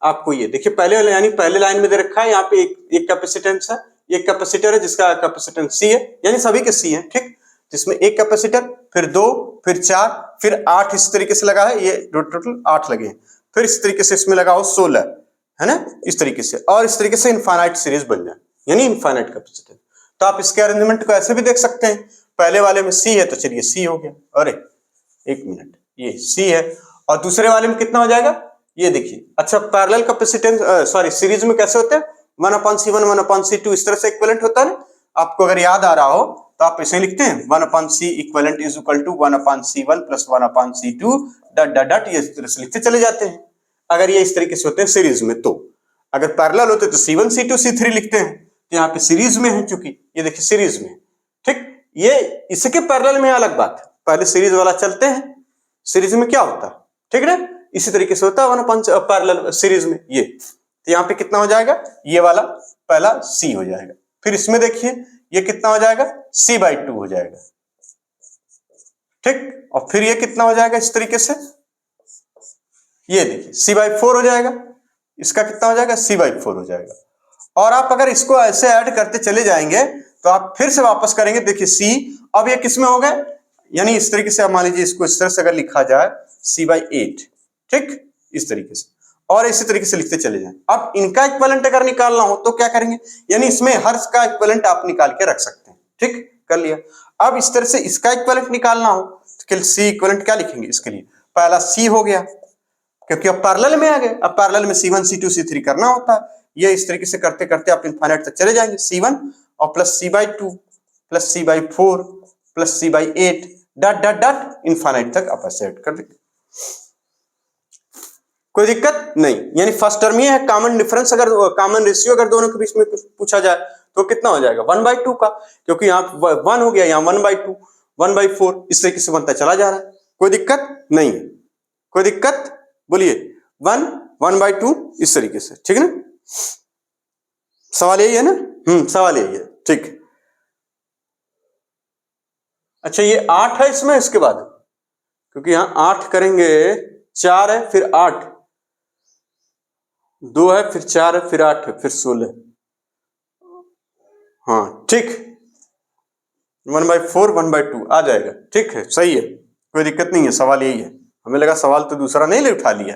Speaker 1: आपको ये देखिए पहले यानी पहले लाइन में दे रखा है, यहाँ पे एक कैपेसिटेंस है, एक कैपेसिटर है जिसका कैपेसिटेंस सी है, यानी सभी के सी है, ठीक, जिसमें एक कैपेसिटर, फिर 2, फिर 4, फिर 8 इस तरीके से लगा है, ये टोटल 8 लगे हैं, फिर इस तरीके से इसमें लगा हो 16, है ना, इस तरीके से, और इस तरीके से इनफाइनाइट सीरीज बन जाए, यानी इनफाइनाइट कैपेसिटेंस। तो आप इसके अरेंजमेंट को ऐसे भी देख सकते हैं, पहले वाले में सी है तो चलिए सी हो गया, अरे एक मिनट, ये सी है, और दूसरे वाले में कितना हो जाएगा, ये देखिए, अच्छा पैरेलल कैपेसिटेंस सॉरी सीरीज में कैसे होते हैं, 1/C1 1/C2 इस तरह से इक्विवेलेंट होता है। आपको अगर याद आ रहा हो तो आप ऐसे लिखते हैं 1/C equivalent is equal to 1/C1 प्लस 1/C2 डॉट डॉट डॉट, ये इस तरह से लिखते चले जाते हैं अगर ये इस तरीके से होते हैं सीरीज में। तो अगर पैरेलल होते तो C1 C2 C3 लिखते हैं, तो यहाँ पे सीरीज में है, चूंकि ये देखिए सीरीज में, ठीक, ये इसके पैरेलल में अलग बात है, पहले सीरीज वाला चलते हैं, सीरीज में क्या होता है, ठीक है ना, इसी तरीके से होता है 1/, पैरेलल सीरीज में ये, तो यहाँ पे कितना हो जाएगा, ये वाला पहला C हो जाएगा, फिर इसमें देखिए ये कितना हो जाएगा, C/2 हो जाएगा, ठीक, और फिर ये कितना हो जाएगा इस तरीके से, ये देखिए C/4 हो जाएगा, इसका कितना हो जाएगा, C/4 हो जाएगा। और आप अगर इसको ऐसे ऐड करते चले जाएंगे तो आप फिर से वापस करेंगे, देखिए C, अब ये किसमें हो गए, यानी इस तरीके से मान लीजिए इसको इस तरह से अगर लिखा जाए C/8, ठीक, इस तरीके से, और इसी तरीके से लिखते चले जाएं। अब इनका इक्विवेलेंट अगर निकालना हो तो क्या करेंगे, यानी इसमें हर का इक्विवेलेंट आप निकाल के रख सकते हैं, ठीक, कर लिया। अब इस तरह से इसका इक्विवेलेंट निकालना हो तो C इक्विवेलेंट क्या लिखेंगे, इसके लिए पहला C हो गया, क्योंकि अब पैरेलल में आ गए, अब पैरेलल में C1 C2 C3 करना होता है, ये इस तरीके से करते करते आप इनफाइनाइट तक चले जाएंगे, C1 और plus C/2 plus C/4 plus C/8 dot dot dot infinite तक आप ऐसे ऐड कर देंगे, कोई दिक्कत नहीं। यानी फर्स्ट टर्म ये है, कॉमन डिफरेंस अगर कॉमन रेशियो अगर दोनों के बीच में कुछ पूछा जाए तो कितना हो जाएगा, 1/2 का, क्योंकि यहाँ 1 हो गया, यहाँ 1/2 1/4 इस तरीके से बनता चला जा रहा है, कोई दिक्कत नहीं है, कोई दिक्कत बोलिए 1/2 इस तरीके से, ठीक है ना। सवाल यही है ना, सवाल यही है, ठीक। अच्छा ये 8 है इसमें, इसके बाद क्योंकि यहां 8 करेंगे, 4 है फिर 8, 2 है फिर 4 है फिर 8 है फिर 16, हाँ ठीक, 1/4 1/2 आ जाएगा, ठीक है, सही है, कोई दिक्कत नहीं है, सवाल यही है। हमें लगा सवाल तो दूसरा नहीं ले उठा लिया,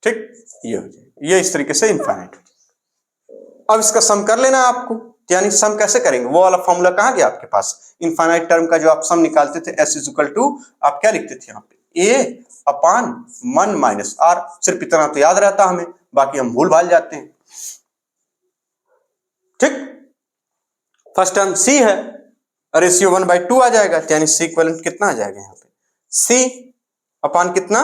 Speaker 1: ठीक, ये हो जाए, ये इस तरीके से इनफाइनाइट। अब इसका सम कर लेना आपको, यानी सम कैसे करेंगे, वो वाला फॉर्मूला कहां गया आपके पास, इनफाइनाइट टर्म का जो आप सम निकालते थे, S = आप क्या लिखते थे यहाँ पे, A/1 - R, सिर्फ इतना तो याद रहता हमें, बाकी हम भूल भाल जाते हैं, ठीक। फर्स्ट टर्म C है, रेशियो 1/2 आ जाएगा, यानी C इक्विवेलेंट कितना आ जाएगा यहाँ पे, C अपान कितना,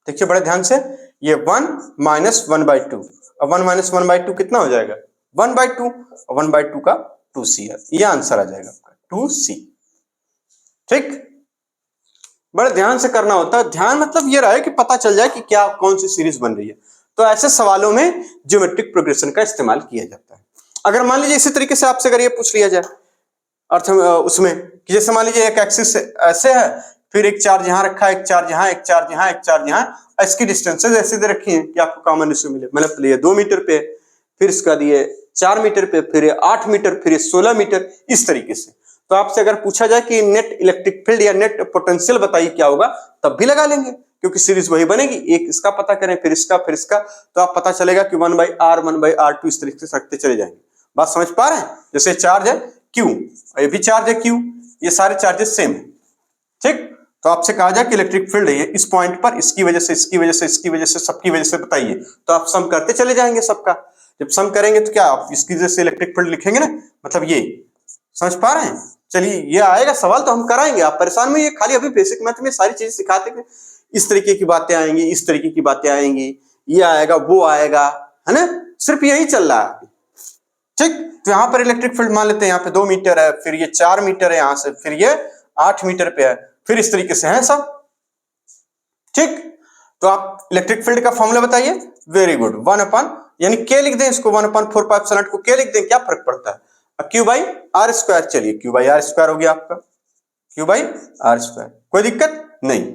Speaker 1: देखिए बड़े ध्यान से, ये 1 - 1/2, अब 1 - 1/2 कितना हो जाएगा 1/2, 1/2 का 2C है, ये आंसर आ जाएगा आपका 2C, ठीक। बड़े ध्यान से करना होता है, ध्यान मतलब ये रहा है कि पता चल जाए कि क्या कौन सी सीरीज बन रही है, तो ऐसे सवालों में ज्योमेट्रिक प्रोग्रेशन का इस्तेमाल किया जाता है। अगर मान लीजिए इसी तरीके से आपसे अगर ये पूछ लिया जाए अर्थ उसमें कि जैसे मान लीजिए एक एक्सिस ऐसे है, फिर एक चार्ज यहाँ रखा है, एक चार्ज यहाँ, एक चार्ज यहाँ, एक चार्ज यहाँ, इसकी डिस्टेंसेज ऐसे दे रखी हैं कि आपको कॉमन रेशियो मिले, मतलब ये 2 मीटर पे, फिर इसका दिए 4 मीटर पे, फिर ये 8 मीटर, फिर ये 16 मीटर, इस तरीके से। तो आपसे अगर पूछा जाए कि नेट इलेक्ट्रिक फील्ड या नेट पोटेंशियल बताइए क्या होगा, तब भी लगा लेंगे, क्योंकि सीरीज वही बनेगी, एक इसका पता करें फिर इसका फिर इसका, तो आप पता चलेगा कि 1/R 1/R2 इस तरीके से रखते चले जाएंगे। बात समझ पा रहे हैं, जैसे चार्ज है Q, ये भी चार्ज है Q, ये सारे चार्जेस सेम है, ठीक। तो आपसे कहा जाए कि इलेक्ट्रिक फील्ड है इस पॉइंट पर, इसकी वजह से, इसकी वजह से, इसकी वजह से, सबकी वजह से बताइए, तो आप सम करते चले जाएंगे सबका। जब सम करेंगे तो क्या आप इसकी वजह से इलेक्ट्रिक फील्ड लिखेंगे ना, मतलब ये समझ पा रहे हैं। चलिए ये आएगा सवाल तो हम कराएंगे, आप परेशान में, ये खाली अभी बेसिक मैथ में सारी चीजें सिखाते हैं, इस तरीके की बातें आएंगी, इस तरीके की बातें आएंगी, ये आएगा वो आएगा, है ना, सिर्फ यही चल रहा है, ठीक। तो यहाँ पर इलेक्ट्रिक फील्ड मान लेते हैं, यहाँ पे 2 मीटर है, फिर ये 4 मीटर है, यहाँ से फिर ये 8 मीटर पे है, फिर इस तरीके से है सब, ठीक। तो आप इलेक्ट्रिक फील्ड का फॉर्मूला बताइए, वेरी गुड, 1 यानी K लिख दें इसको, 1/4πε0 को K लिख दें, क्या फर्क पड़ता है, Q/R², चलिए Q/R² हो गया आपका, Q/R², कोई दिक्कत नहीं।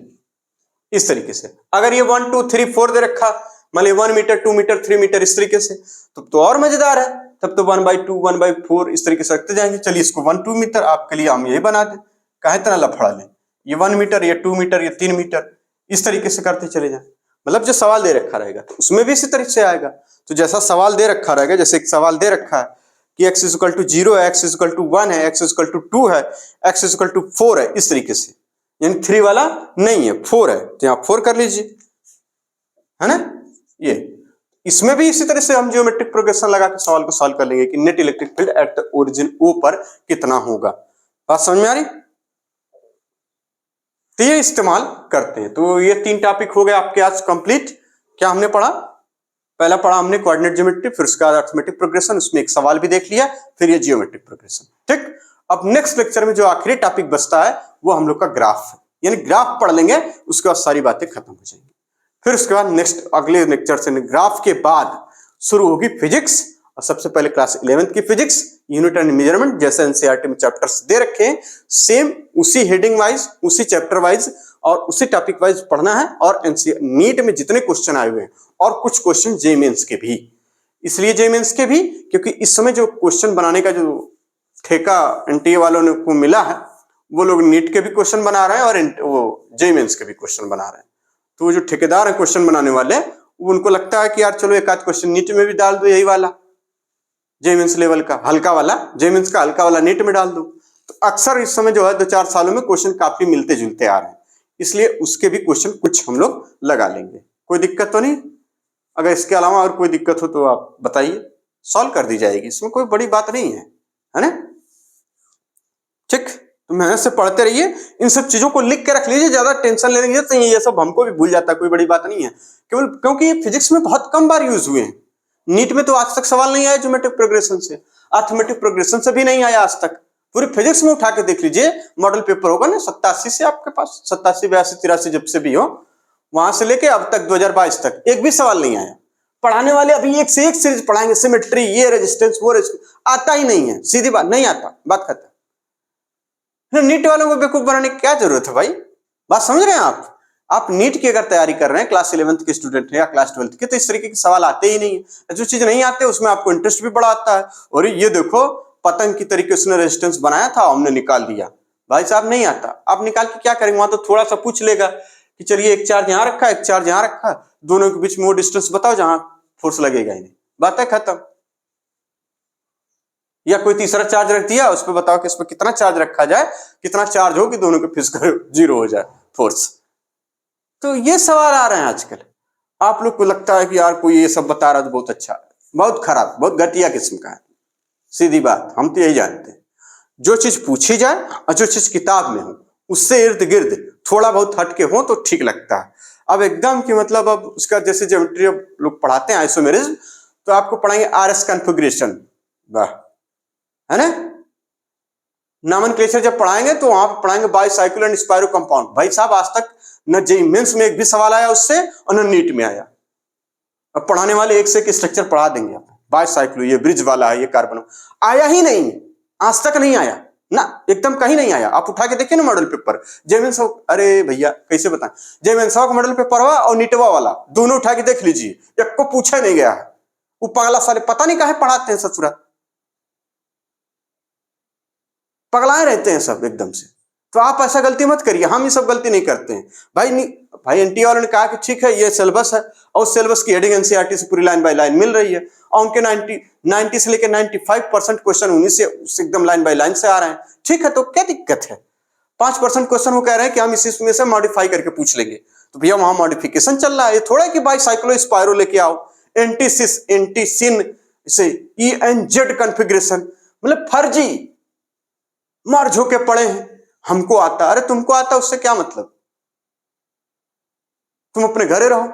Speaker 1: इस तरीके से अगर ये 1 2 3 4 दे रखा, मान लीजिए 1 मीटर 2 मीटर 3 मीटर इस तरीके से, तो और मजेदार है, तब तो 1/2 1/4 इस तरीके से रखते जाएंगे। चलिए इसको 1 2 मीटर आपके लिए हम यही बना दें, काहे इतना लफड़ा लें, ये 1 मीटर, ये 2 मीटर, ये 3 मीटर, इस तरीके से करते चले जाएं। मतलब जो सवाल दे रखा रहेगा तो उसमें भी इसी तरीके से आएगा, तो जैसा सवाल दे रखा रहेगा, जैसे एक सवाल दे रखा है कि x = 0 है, x = 1 है, x = 2 है, x = 4 है, इस तरीके से, यानी 3 वाला नहीं है, 4 है, तो यहाँ 4 कर लीजिए, है ना। ये इसमें भी इसी तरह से हम ज्योमेट्रिक प्रोग्रेशन लगा के सवाल को सॉल्व कर लेंगे कि net electric field at the origin O पर कितना होगा। बात समझ में आ रही, तो ये इस्तेमाल करते हैं। तो ये 3 टॉपिक हो गए आपके आज कंप्लीट। क्या हमने पढ़ा, पहला पढ़ा हमने कोऑर्डिनेट ज्योमेट्री, फिर उसके बाद अरिथमेटिक प्रोग्रेशन, उसमें एक सवाल भी देख लिया, फिर ये जियोमेट्रिक प्रोग्रेशन, ठीक। अब नेक्स्ट लेक्चर में जो आखिरी टॉपिक बचता है वो हम लोग का ग्राफ है, यानी ग्राफ पढ़ लेंगे, उसके बाद सारी बातें खत्म हो जाएंगी। फिर उसके बाद नेक्स्ट अगले लेक्चर से ग्राफ के बाद शुरू होगी फिजिक्स, और सबसे पहले क्लास 11th की फिजिक्स, यूनिट एंड मेजरमेंट, जैसे एनसीईआरटी में चैप्टर्स दे रखे हैं, सेम उसी हेडिंग वाइज, उसी चैप्टर वाइज और उसी टॉपिक वाइज पढ़ना है। और नीट में जितने क्वेश्चन आए हुए हैं और कुछ क्वेश्चन जेईई मेंस के भी, इसलिए जेईई मेंस के भी क्योंकि इस समय जो क्वेश्चन बनाने का जो ठेका एनटीए वालों ने को मिला है, वो लोग नीट के भी क्वेश्चन बना रहे हैं और वो जेईई मेंस के भी क्वेश्चन बना रहे हैं। तो वो जो ठेकेदार है क्वेश्चन बनाने वाले, उनको लगता है कि यार चलो एक आध क्वेश्चन नीट में भी डाल दो, यही वाला जेईई मेंस लेवल का हल्का वाला, जेईई मेंस का हल्का वाला नीट में डाल दो। तो अक्सर इस समय जो है 2-4 सालों में क्वेश्चन काफी मिलते जुलते आ रहे हैं, इसलिए उसके भी क्वेश्चन कुछ हम लोग लगा लेंगे। कोई दिक्कत तो नहीं, अगर इसके अलावा और कोई दिक्कत हो तो आप बताइए, सॉल्व कर दी जाएगी, इसमें कोई बड़ी बात नहीं है ना, ठीक। तो मेहनत से पढ़ते रहिए, इन सब चीजों को लिख के रख लीजिए, ज्यादा टेंशन लेने की जरूरत नहीं है, ये सब हमको भी भूल जाता है, कोई बड़ी बात नहीं है, केवल क्योंकि ये फिजिक्स में बहुत कम बार यूज हुए हैं। नीट में तो आज तक सवाल नहीं आया ज्योमेट्रिक प्रोग्रेशन से, अरिथमेटिक प्रोग्रेशन से भी नहीं आया आज तक। पूरी फिजिक्स में उठा के देख लीजिए, मॉडल पेपर होगा ना 87 से आपके पास, 87 82 83 जब से भी हो, वहां से लेके अब तक 2022 तक एक भी सवाल नहीं आया। पढ़ाने वाले अभी एक से एक सीरीज पढ़ाएंगे, सिमेट्री, ये रेजिस्टेंस, वो रेजिस्टेंस, आता ही नहीं है, सीधी बात, नहीं आता, बात खत्म। नीट वालों को बेवकूफ बनाने की क्या जरूरत है भाई? बात समझ रहे हैं आप नीट की अगर तैयारी कर रहे हैं, क्लास 11th के स्टूडेंट हैं या क्लास 12th के, तो इस तरीके के सवाल आते ही नहीं है। जो चीज नहीं आते उसमें आपको इंटरेस्ट भी बड़ा आता है। और ये देखो पतंग की तरीके से रेजिस्टेंस बनाया था, हमने निकाल दिया। भाई साहब नहीं आता, आप निकाल के क्या करेंगे? वहां तो थोड़ा सा पूछ लेगा कि चलिए एक चार्ज यहाँ रखा, एक चार्ज यहाँ रखा, दोनों के बीच में वो डिस्टेंस बताओ जहां फोर्स लगेगा ही नहीं, बात है खत्म। या कोई तीसरा चार्ज रख दिया, उस पर बताओ कि इसमें कितना चार्ज रखा जाए, कितना चार्ज हो कि दोनों के फिजिकल जीरो हो जाए फोर्स। तो ये सवाल आ रहे हैं आजकल। आप लोग को लगता है कि यार कोई ये सब बता रहा है तो बहुत अच्छा, बहुत खराब, बहुत घटिया किस्म का है। सीधी बात, हम तो यही जानते हैं, जो चीज पूछी जाए और जो चीज किताब में हो उससे इर्द गिर्द थोड़ा बहुत हटके हो तो ठीक लगता है। अब एकदम कि मतलब अब उसका जैसे ज्योमेट्री लोग पढ़ाते हैं आइसोमेरिज्म, तो आपको पढ़ाएंगे आरएस कॉन्फ़िगरेशन, वाह, है ना। नॉमेनक्लेचर जब पढ़ाएंगे तो वहां पर पढ़ाएंगे बाईसाइकिल एंड स्पाइरो कंपाउंड। भाई साहब आज तक न जेईई मेंस में एक भी सवाल आया उससे और न नीट में आया। अब पढ़ाने वाले एक से एक स्ट्रक्चर पढ़ा देंगे, बाईसाइक्लो, ये ब्रिज वाला है, ये कार्बन, आया ही नहीं, आज तक नहीं आया ना, एकदम कहीं नहीं आया। आप उठा के देखिए ना मॉडल पेपर, जेमेन साहब, अरे भैया कैसे बताएं, जेमेन साहब का मॉडल पेपर हुआ और नीटवा वाला, दोनों उठा के देख लीजिए, एक को पूछा नहीं गया है। वो पगला साले पता नहीं काहे पढ़ाते हैं, ससुरा पगलाए रहते हैं सब एकदम से। तो आप ऐसा गलती मत करिए, हम ये सब गलती नहीं करते हैं भाई एनटीए वालों ने कहा कि ठीक है ये सिलेबस है और सिलेबस की हेडिंग एनसीईआरटी से पूरी लाइन बाय लाइन मिल रही है, और उनके 90 से लेकर 95% क्वेश्चन उन्हीं से एकदम लाइन बाय लाइन से आ रहे हैं। ठीक है, तो क्या दिक्कत है? 5% क्वेश्चन वो कह रहे हैं कि हम इसमें से मॉडिफाई करके पूछ लेंगे, तो भैया वहां मॉडिफिकेशन चल रहा है। ये थोड़ा कि बाईसाइक्लो स्पाइरो लेके आओ, एंटीसिस एंटीसिन से ENZ कॉन्फ़िगरेशन, मतलब फर्जी मार झोंके पड़े हैं। हमको आता, अरे तुमको आता उससे क्या मतलब, तुम अपने घरे रहो।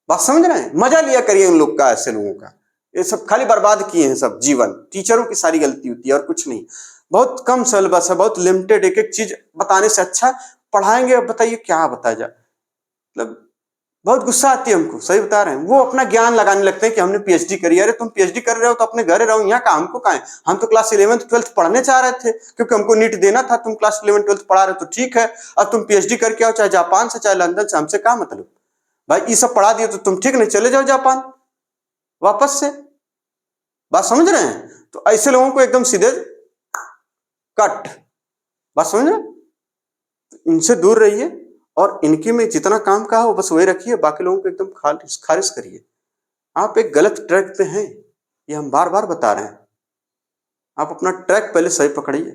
Speaker 1: बात समझ रहे हैं? मजा लिया करिए उन लोग का, ऐसे लोगों का। ये सब खाली बर्बाद किए हैं सब जीवन, टीचरों की सारी गलती होती है और कुछ नहीं। बहुत कम सिलेबस है, बहुत लिमिटेड, एक एक चीज बताने से अच्छा पढ़ाएंगे। अब बताइए क्या बताया जाए, मतलब बहुत गुस्सा आती है हमको, सही बता रहे हैं। वो अपना ज्ञान लगाने लगते हैं कि हमने पीएचडी करी। अरे तुम पीएचडी कर रहे हो तो अपने घर रहो, यहाँ का हमको कहा है। हम तो क्लास 11th 12th पढ़ने चाह रहे थे क्योंकि हमको नीट देना था। तुम क्लास 11th 12th पढ़ा रहे हो तो ठीक है, अब तुम पीएचडी करके आओ, चाहे जापान से चाहे लंदन से, हमसे क्या मतलब भाई। ये सब पढ़ा दिए तो तुम ठीक नहीं, चले जाओ जापान वापस से। बात समझ रहे हैं? तो ऐसे लोगों को एकदम सीधे कट, बात समझ रहे हैं? इनसे दूर रहिए और इनके में जितना काम का हो बस वही रखिए, बाकी लोगों को एकदम खारिज करिए। आप एक गलत ट्रैक पे हैं, ये हम बार बार बता रहे हैं। आप अपना ट्रैक पहले सही पकड़िए,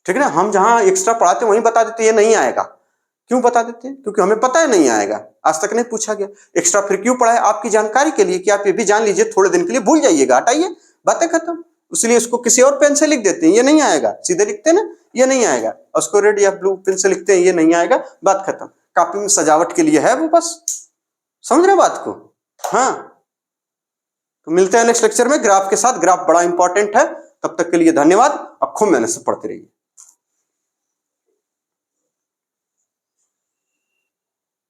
Speaker 1: ठीक है ना। हम जहां एक्स्ट्रा पढ़ाते हैं वहीं बता देते ये नहीं आएगा। क्यों बता देते हैं? क्योंकि हमें पता है नहीं आएगा, आज तक नहीं पूछा गया। एक्स्ट्रा फिर क्यों पढ़ाए? आपकी जानकारी के लिए कि आप ये भी जान लीजिए, थोड़े दिन के लिए भूल जाइएगा, हटाइए, बातें खत्म। इसलिए उसको किसी और पेन से लिख देते हैं, ये नहीं आएगा, सीधे लिखते हैं ना ये नहीं आएगा, उसको रेड या ब्लू पेन से लिखते हैं ये नहीं आएगा, बात खत्म। कॉपी में सजावट के लिए है वो, बस समझ रहे बात को। हाँ, तो मिलते हैं नेक्स्ट लेक्चर में ग्राफ के साथ। ग्राफ बड़ा इंपॉर्टेंट है। तब तक के लिए धन्यवाद। अब खूब मेहनत से पढ़ते रहिए।